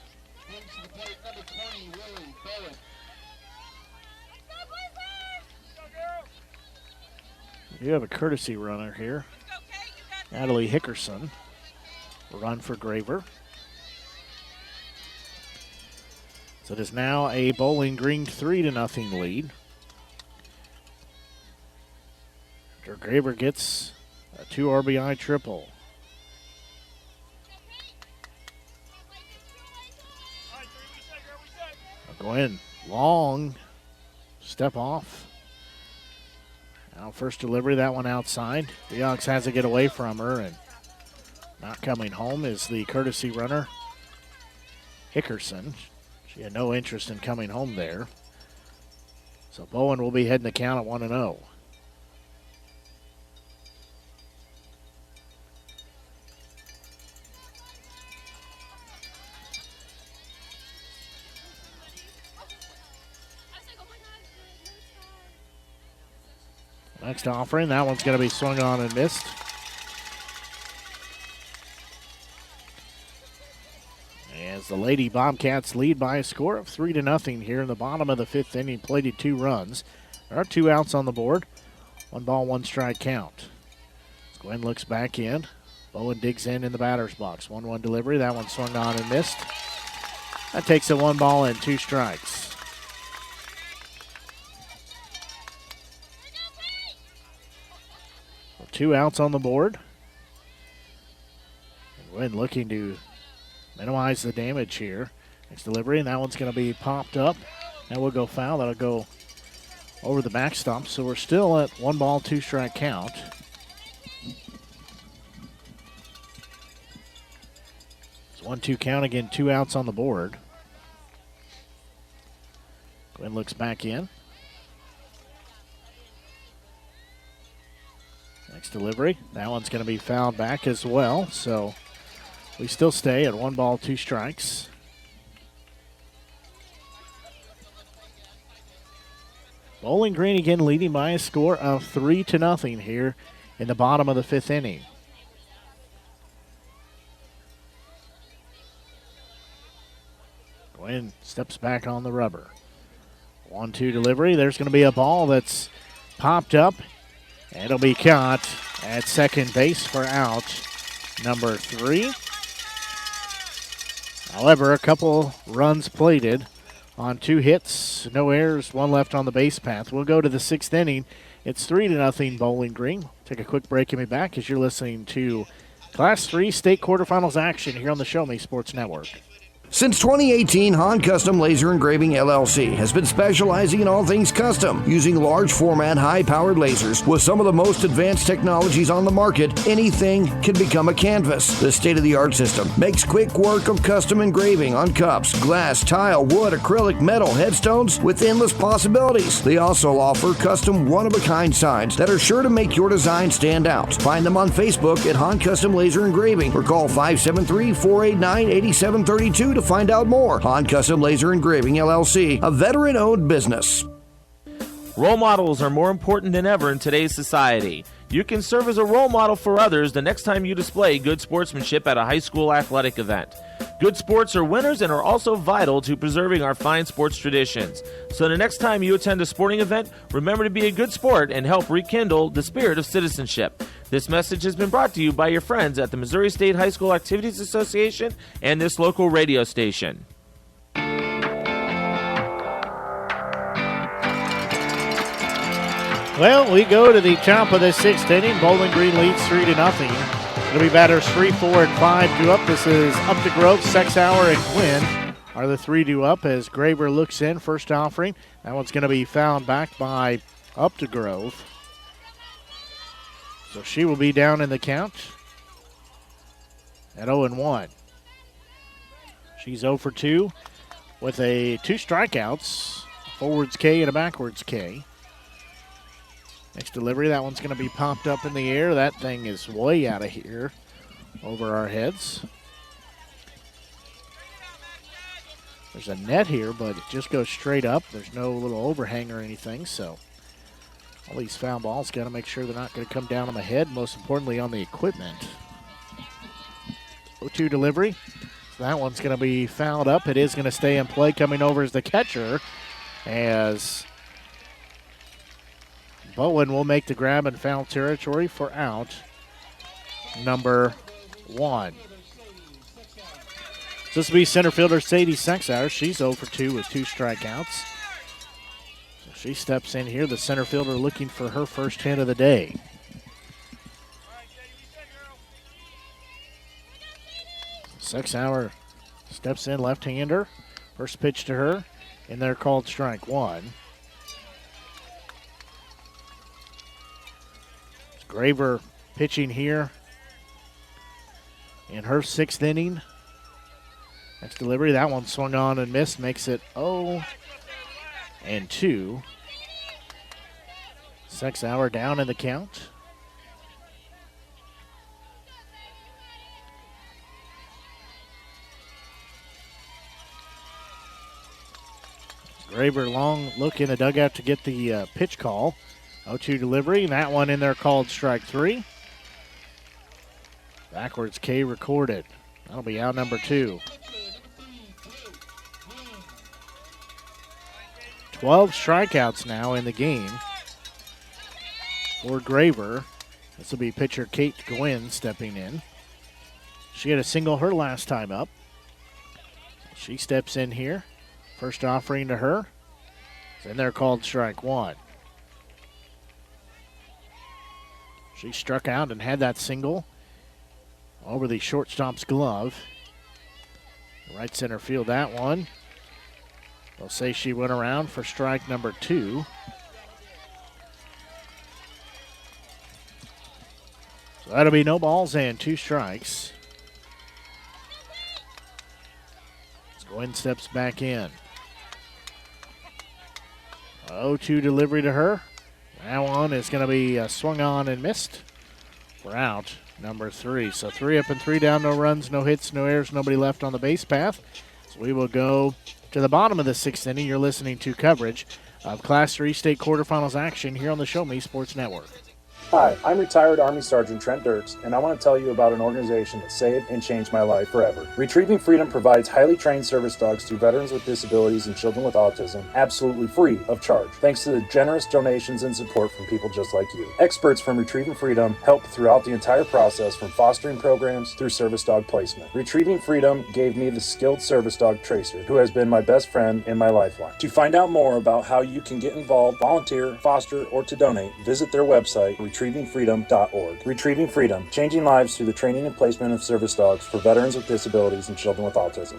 You have a courtesy runner here. Natalie Hickerson. Run for Graver. So it is now a Bowling Green 3-0 lead. Graver gets a 2 RBI triple. Gwynn, long step off. Now first delivery, that one outside. Biox has to get away from her, and not coming home is the courtesy runner, Hickerson. She had no interest in coming home there. So Bowen will be heading the count at 1-0. Next offering, that one's going to be swung on and missed. As the Lady Bobcats lead by a score of 3-0 here in the bottom of the 5th inning, plated 2 runs. There are 2 outs on the board. 1 ball, 1 strike count. As Gwen looks back in. Bowen digs in the batter's box. 1-1 delivery, that one swung on and missed. That takes it 1 ball and 2 strikes. 2 outs on the board. Gwen looking to minimize the damage here. Next delivery, and that one's going to be popped up. That will go foul. That'll go over the backstop. So we're still at 1 ball, 2 strike count. It's 1-2 count again, 2 outs on the board. Gwen looks back in. Next delivery, that one's going to be fouled back as well, so we still stay at 1 ball, 2 strikes. Bowling Green again leading by a score of 3-0 here in the bottom of the 5th inning. Gwen steps back on the rubber. 1-2 delivery, there's going to be a ball that's popped up. And it'll be caught at second base for out number 3. However, a couple runs plated on 2 hits, no errors, 1 left on the base path. We'll go to the 6th inning. It's 3-0 Bowling Green. Take a quick break and be back as you're listening to Class 3 state quarterfinals action here on the Show Me Sports Network. Since 2018, Han Custom Laser Engraving LLC has been specializing in all things custom, using large format, high-powered lasers with some of the most advanced technologies on the market. Anything can become a canvas. This state-of-the-art system makes quick work of custom engraving on cups, glass, tile, wood, acrylic, metal, headstones with endless possibilities. They also offer custom one-of-a-kind signs that are sure to make your design stand out. Find them on Facebook at Han Custom Laser Engraving or call 573-489-8732 to find out more. Han Custom Laser Engraving LLC, a veteran-owned business. Role models are more important than ever in today's society. You can serve as a role model for others the next time you display good sportsmanship at a high school athletic event. Good sports are winners and are also vital to preserving our fine sports traditions. So the next time you attend a sporting event, remember to be a good sport and help rekindle the spirit of citizenship. This message has been brought to you by your friends at the Missouri State High School Activities Association and this local radio station. Well, we go to the top of the sixth inning. Bowling Green leads 3-0. It'll be batters 3, 4, and 5 due up. This is Updegrove, Sexauer, and Quinn are the 3 due up as Graver looks in. First offering. That one's going to be fouled back by Updegrove. So she will be down in the count at 0-1. She's 0 for 2 with 2 strikeouts, forwards K and a backwards K. Next delivery, that one's going to be popped up in the air. That thing is way out of here over our heads. There's a net here, but it just goes straight up. There's no little overhang or anything, so all these foul balls, got to make sure they're not going to come down on the head, most importantly on the equipment. 0-2 delivery. So that one's going to be fouled up. It is going to stay in play. Coming over is the catcher as Bowen will make the grab in foul territory for out number 1. So this will be center fielder Sadie Sexauer. She's 0 for 2 with 2 strikeouts. So she steps in here, the center fielder looking for her first hit of the day. Sexauer steps in, left-hander. First pitch to her, and they're called strike 1. Graver pitching here in her 6th inning. Next delivery, that one swung on and missed, makes it 0-2. Sexauer down in the count. Graver long look in the dugout to get the pitch call. 0-2 delivery, and that one in there called strike 3. Backwards K recorded. That'll be out number 2. 12 strikeouts now in the game for Graver. This will be pitcher Kate Gwynn stepping in. She had a single her last time up. She steps in here. First offering to her. It's in there called strike 1. She struck out and had that single over the shortstop's glove. Right center field that one. They'll say she went around for strike number 2. So that'll be no balls and 2 strikes. Gwen steps back in. 0-2 delivery to her. That one is going to be swung on and missed for out number 3. So 3 up and 3 down, no runs, no hits, no errors, nobody left on the base path. So we will go to the bottom of the 6th inning. You're listening to coverage of Class 3 state quarterfinals action here on the Show Me Sports Network. Hi, I'm retired Army Sergeant Trent Dirks, and I want to tell you about an organization that saved and changed my life forever. Retrieving Freedom provides highly trained service dogs to veterans with disabilities and children with autism, absolutely free of charge, thanks to the generous donations and support from people just like you. Experts from Retrieving Freedom help throughout the entire process, from fostering programs through service dog placement. Retrieving Freedom gave me the skilled service dog Tracer, who has been my best friend and my lifeline. To find out more about how you can get involved, volunteer, foster, or to donate, visit their website, retrievingfreedom.org. Retrieving Freedom, changing lives through the training and placement of service dogs for veterans with disabilities and children with autism.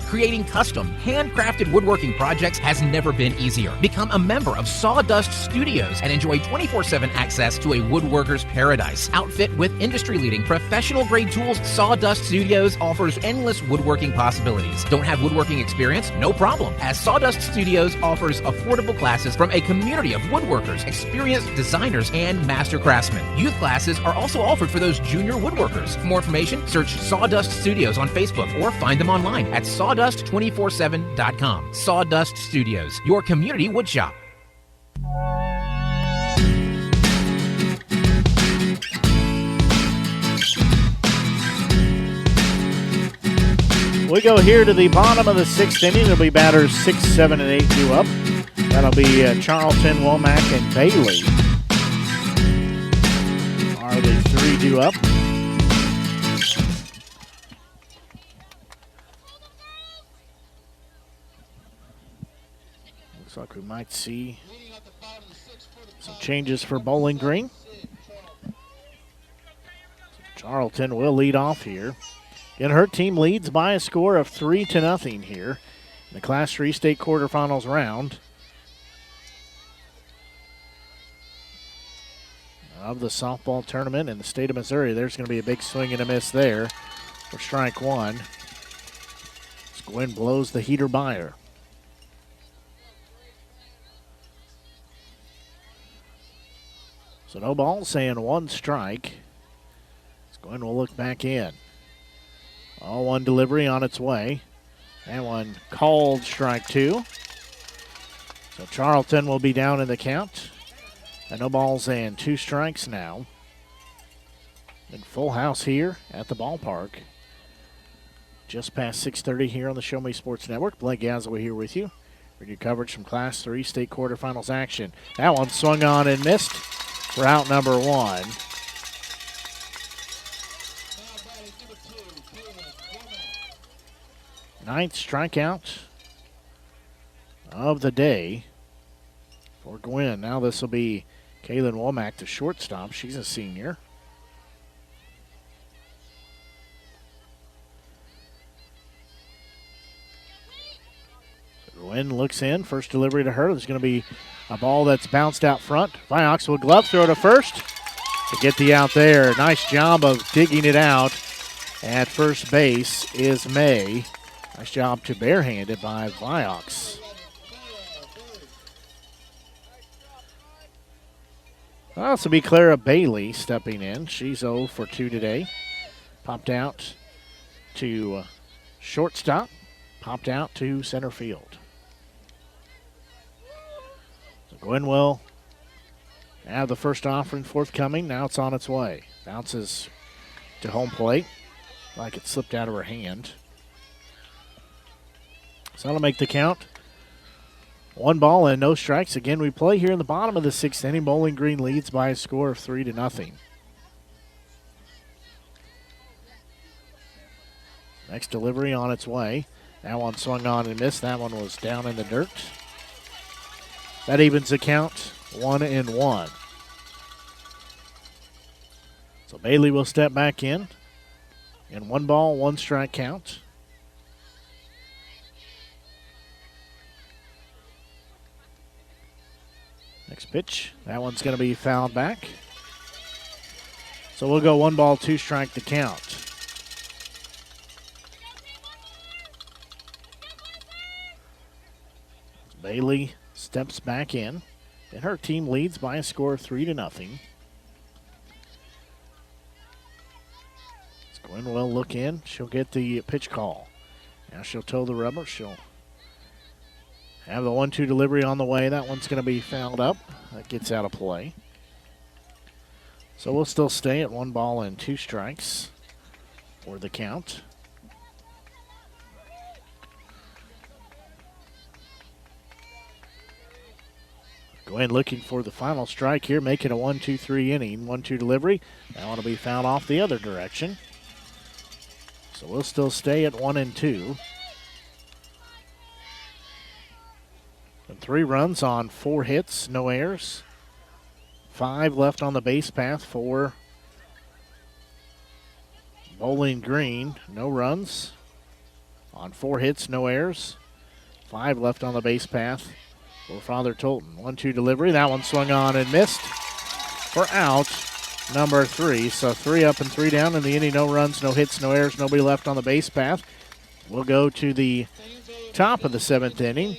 Creating custom, handcrafted woodworking projects has never been easier. Become a member of Sawdust Studios and enjoy 24/7 access to a woodworker's paradise. Outfit with industry-leading professional-grade tools, Sawdust Studios offers endless woodworking possibilities. Don't have woodworking experience? No problem, as Sawdust Studios offers affordable classes from a community of woodworkers, experienced designers, and master craftsmen. Youth classes are also offered for those junior woodworkers. For more information, search Sawdust Studios on Facebook or find them online at sawdust247.com. Sawdust Studios, your community woodshop. We go here to the bottom of the 6th inning. It'll be batters 6, 7, and 8 due up. That'll be Charlton, Womack, and Bailey are the 3 due up. Looks like we might see some changes for Bowling Green. Charlton will lead off here. And her team leads by a score of 3-0 here in the Class 3 state quarterfinals round of the softball tournament in the state of Missouri. There's going to be a big swing and a miss there for strike one. As Gwen blows the heater by her. So no ball, saying 1 strike. As Gwen will look back in. 0-1 delivery on its way. That one called strike 2. So Charlton will be down in the count. And no balls and 2 strikes now. And full house here at the ballpark. Just past 6:30 here on the Show Me Sports Network. Blake Gazaway here with you. For your coverage from Class 3 state quarterfinals action. That one swung on and missed for out number 1. Ninth strikeout of the day for Gwen. Now this will be Kaylin Womack, the shortstop. She's a senior. Gwen looks in. First delivery to her. There's going to be a ball that's bounced out front. Viox will glove throw to first to get the out there. Nice job of digging it out at first base is May. Nice job to barehand it by Viox. Well, this will be Clara Bailey stepping in. She's 0 for 2 today. Popped out to shortstop. Popped out to center field. So Gwen will have the first offering forthcoming. Now it's on its way. Bounces to home plate like it slipped out of her hand. So that'll make the count. 1 ball and no strikes. Again, we play here in the bottom of the 6th inning. Bowling Green leads by a score of 3-0. Next delivery on its way. That one swung on and missed. That one was down in the dirt. That evens the count 1-1. So Bailey will step back in. And 1 ball, 1 strike count. Next pitch, that one's going to be fouled back. So we'll go 1 ball, 2 strike to count. Bailey steps back in, and her team leads by a score of 3-0. Gwen will look in. She'll get the pitch call. Now she'll toe the rubber. She'll have the 1-2 delivery on the way. That one's going to be fouled up. That gets out of play. So we'll still stay at 1 ball and 2 strikes for the count. Gwen looking for the final strike here, making a 1-2-3 inning. 1-2 delivery. That one will be fouled off the other direction. So we'll still stay at 1-2. And 3 runs on 4 hits, no errors. 5 left on the base path for Bowling Green. No runs on 4 hits, no errors. 5 left on the base path for Father Tolton. 1-2 delivery. That one swung on and missed for out number 3. So 3 up and 3 down in the inning. No runs, no hits, no errors, nobody left on the base path. We'll go to the top of the 7th inning.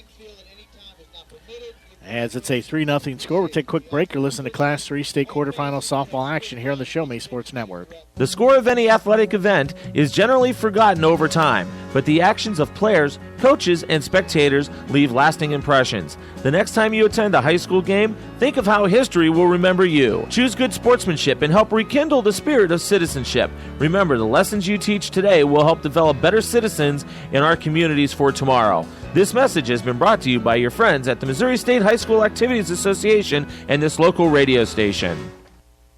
As it's a 3-0 score, we'll take a quick break. You're listening to Class 3 state quarterfinal softball action here on the Show Me Sports Network. The score of any athletic event is generally forgotten over time, but the actions of players, coaches, and spectators leave lasting impressions. The next time you attend a high school game, think of how history will remember you. Choose good sportsmanship and help rekindle the spirit of citizenship. Remember, the lessons you teach today will help develop better citizens in our communities for tomorrow. This message has been brought to you by your friends at the Missouri State High School Activities Association and this local radio station.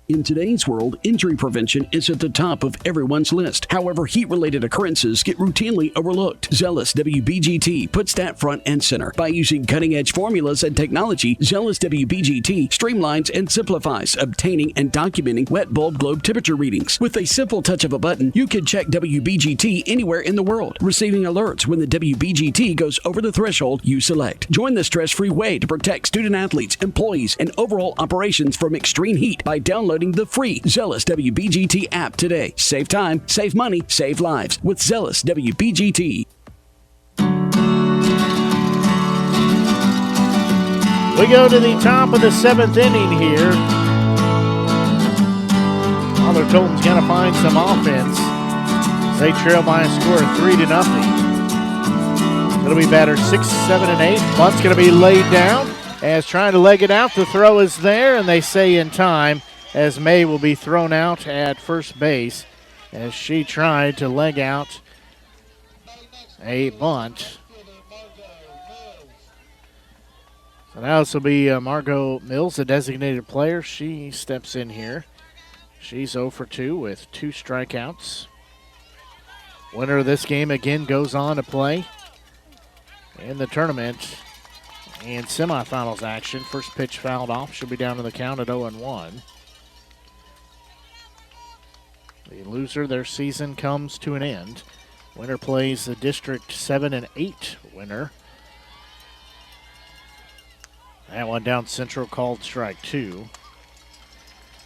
In today's world, injury prevention is at the top of everyone's list. However, heat-related occurrences get routinely overlooked. Zealous WBGT puts that front and center. By using cutting-edge formulas and technology, Zealous WBGT streamlines and simplifies obtaining and documenting wet bulb globe temperature readings. With a simple touch of a button, you can check WBGT anywhere in the world, receiving alerts when the WBGT goes over the threshold you select. Join the stress-free way to protect student-athletes, employees, and overall operations from extreme heat by downloading the free Zealous WBGT app today. Save time, save money, save lives with Zealous WBGT. We go to the top of the 7th inning here. Father Tolton's got to find some offense. They trail by a score of 3-0. It'll be batter 6, 7, and 8. Bunt's going to be laid down as trying to leg it out. The throw is there, and they say in time, as May will be thrown out at first base as she tried to leg out a bunt. So now this will be Margot Mills, the designated player. She steps in here. She's 0 for 2 with 2 strikeouts. Winner of this game again goes on to play in the tournament and semifinals action. First pitch fouled off. She'll be down to the count at 0-1. The loser, their season comes to an end. Winner plays the District 7 and 8 winner. That one down central called strike 2.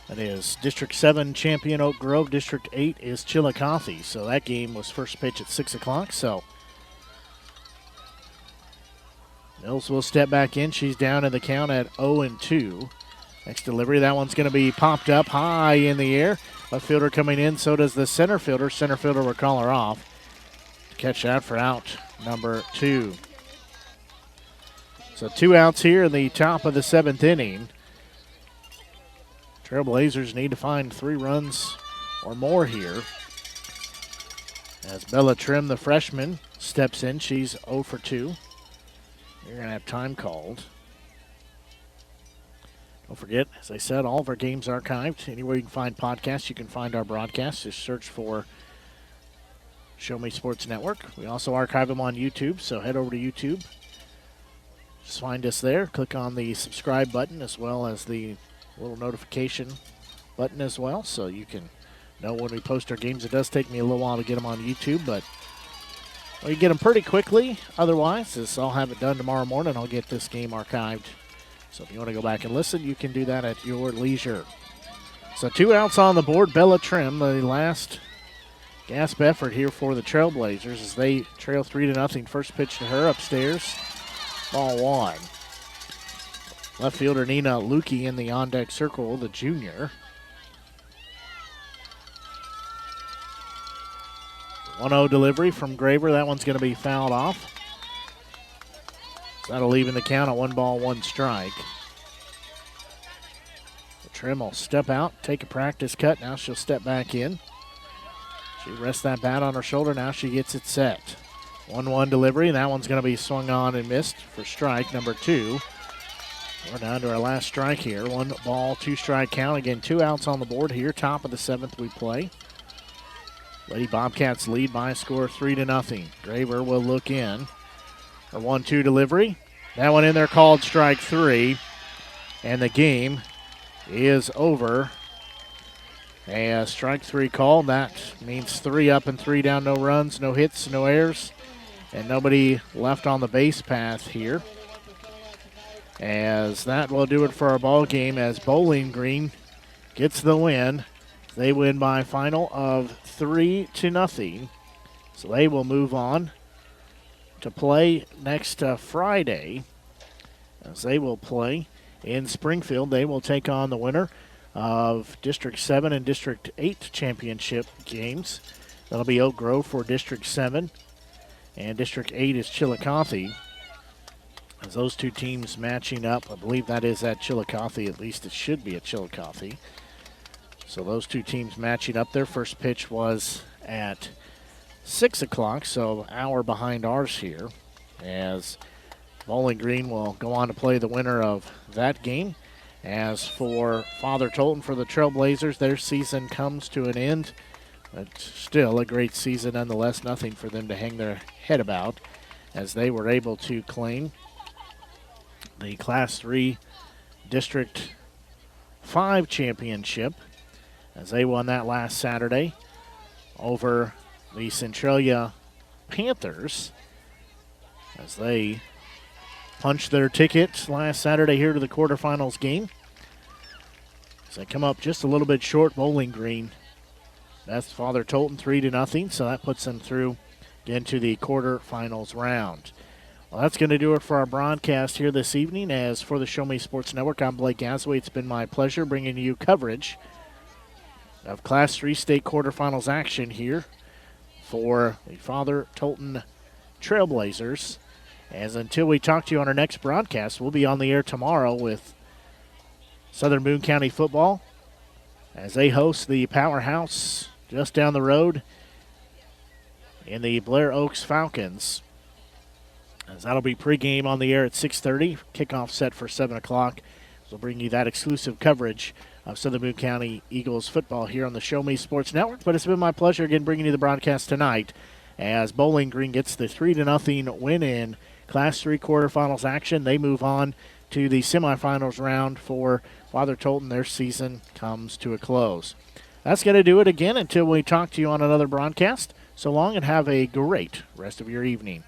That is District 7 champion Oak Grove. District 8 is Chillicothe. So that game was first pitch at 6 o'clock. So Mills will step back in. She's down in the count at 0-2. Next delivery, that one's going to be popped up high in the air. Left fielder coming in, so does the center fielder. Center fielder will call her off. Catch that for out number 2. So 2 outs here in the top of the 7th inning. Trailblazers need to find 3 runs or more here. As Bella Trim, the freshman, steps in. She's 0 for 2. You're going to have time called. Don't forget, as I said, all of our games are archived. Anywhere you can find podcasts, you can find our broadcasts. Just search for Show Me Sports Network. We also archive them on YouTube, so head over to YouTube. Just find us there. Click on the subscribe button as well as the little notification button as well, so you can know when we post our games. It does take me a little while to get them on YouTube, but you get them pretty quickly. Otherwise, I'll have it done tomorrow morning. I'll get this game archived. So if you want to go back and listen, you can do that at your leisure. So 2 outs on the board. Bella Trim, the last gasp effort here for the Trailblazers as they trail 3-0. First pitch to her upstairs. Ball 1. Left fielder Nina Lukey in the on-deck circle, the junior. 1-0 delivery from Graver. That one's going to be fouled off. That'll leave in the count at 1 ball, 1 strike. The Trim will step out, take a practice cut. Now she'll step back in. She rests that bat on her shoulder. Now she gets it set. 1-1 delivery, and that one's going to be swung on and missed for strike number 2. We're down to our last strike here. 1 ball, 2 strike count. Again, 2 outs on the board here. Top of the 7th we play. Lady Bobcats lead by a score of 3-0. Graver will look in. A 1-2 delivery. That one in there called strike 3. And the game is over. A strike 3 call. That means 3 up and 3 down. No runs, no hits, no errors. And nobody left on the base path here. As that will do it for our ball game as Bowling Green gets the win. They win by a final of 3-0. So they will move on to play next Friday as they will play in Springfield. They will take on the winner of District 7 and District 8 championship games. That'll be Oak Grove for District 7, and District 8 is Chillicothe. As those two teams matching up, I believe that is at Chillicothe, at least it should be at Chillicothe. So those two teams matching up. Their first pitch was at 6 o'clock, so an hour behind ours here, as Bowling Green will go on to play the winner of that game. As for Father Tolton, for the Trailblazers, their season comes to an end. But still a great season nonetheless, nothing for them to hang their head about, as they were able to claim the Class 3 District 5 championship, as they won that last Saturday over the Centralia Panthers, as they punched their ticket last Saturday here to the quarterfinals game. As they come up just a little bit short, Bowling Green. That's Father Tolton 3-0, so that puts them through into the quarterfinals round. Well, that's going to do it for our broadcast here this evening. As for the Show Me Sports Network, I'm Blake Gasway. It's been my pleasure bringing you coverage of Class 3 state quarterfinals action here for the Father Tolton Trailblazers. As until we talk to you on our next broadcast, we'll be on the air tomorrow with Southern Boone County football as they host the powerhouse just down the road in the Blair Oaks Falcons. As that'll be pregame on the air at 6:30, kickoff set for 7 o'clock. We'll bring you that exclusive coverage of Southern Boone County Eagles football here on the Show Me Sports Network. But it's been my pleasure again bringing you the broadcast tonight as Bowling Green gets the 3-0 win in Class 3 quarterfinals action. They move on to the semifinals round for Father Tolton. Their season comes to a close. That's going to do it again until we talk to you on another broadcast. So long and have a great rest of your evening.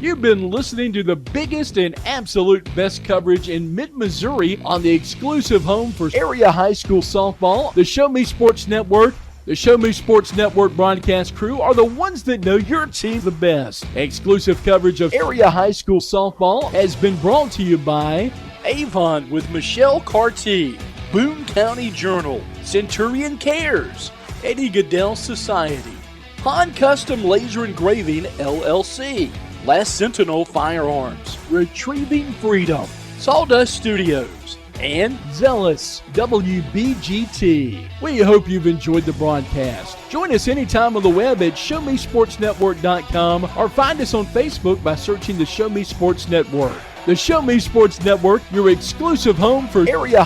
You've been listening to the biggest and absolute best coverage in mid-Missouri on the exclusive home for area high school softball, the Show Me Sports Network. The Show Me Sports Network broadcast crew are the ones that know your team the best. Exclusive coverage of area high school softball has been brought to you by Avon with Michelle Carty, Boone County Journal, Centurion Cares, Eddie Goodell Society, Han Custom Laser Engraving LLC, Last Sentinel Firearms, Retrieving Freedom, Sawdust Studios, and Zealous WBGT. We hope you've enjoyed the broadcast. Join us anytime on the web at ShowMeSportsNetwork.com or find us on Facebook by searching the Show Me Sports Network. The Show Me Sports Network, your exclusive home for area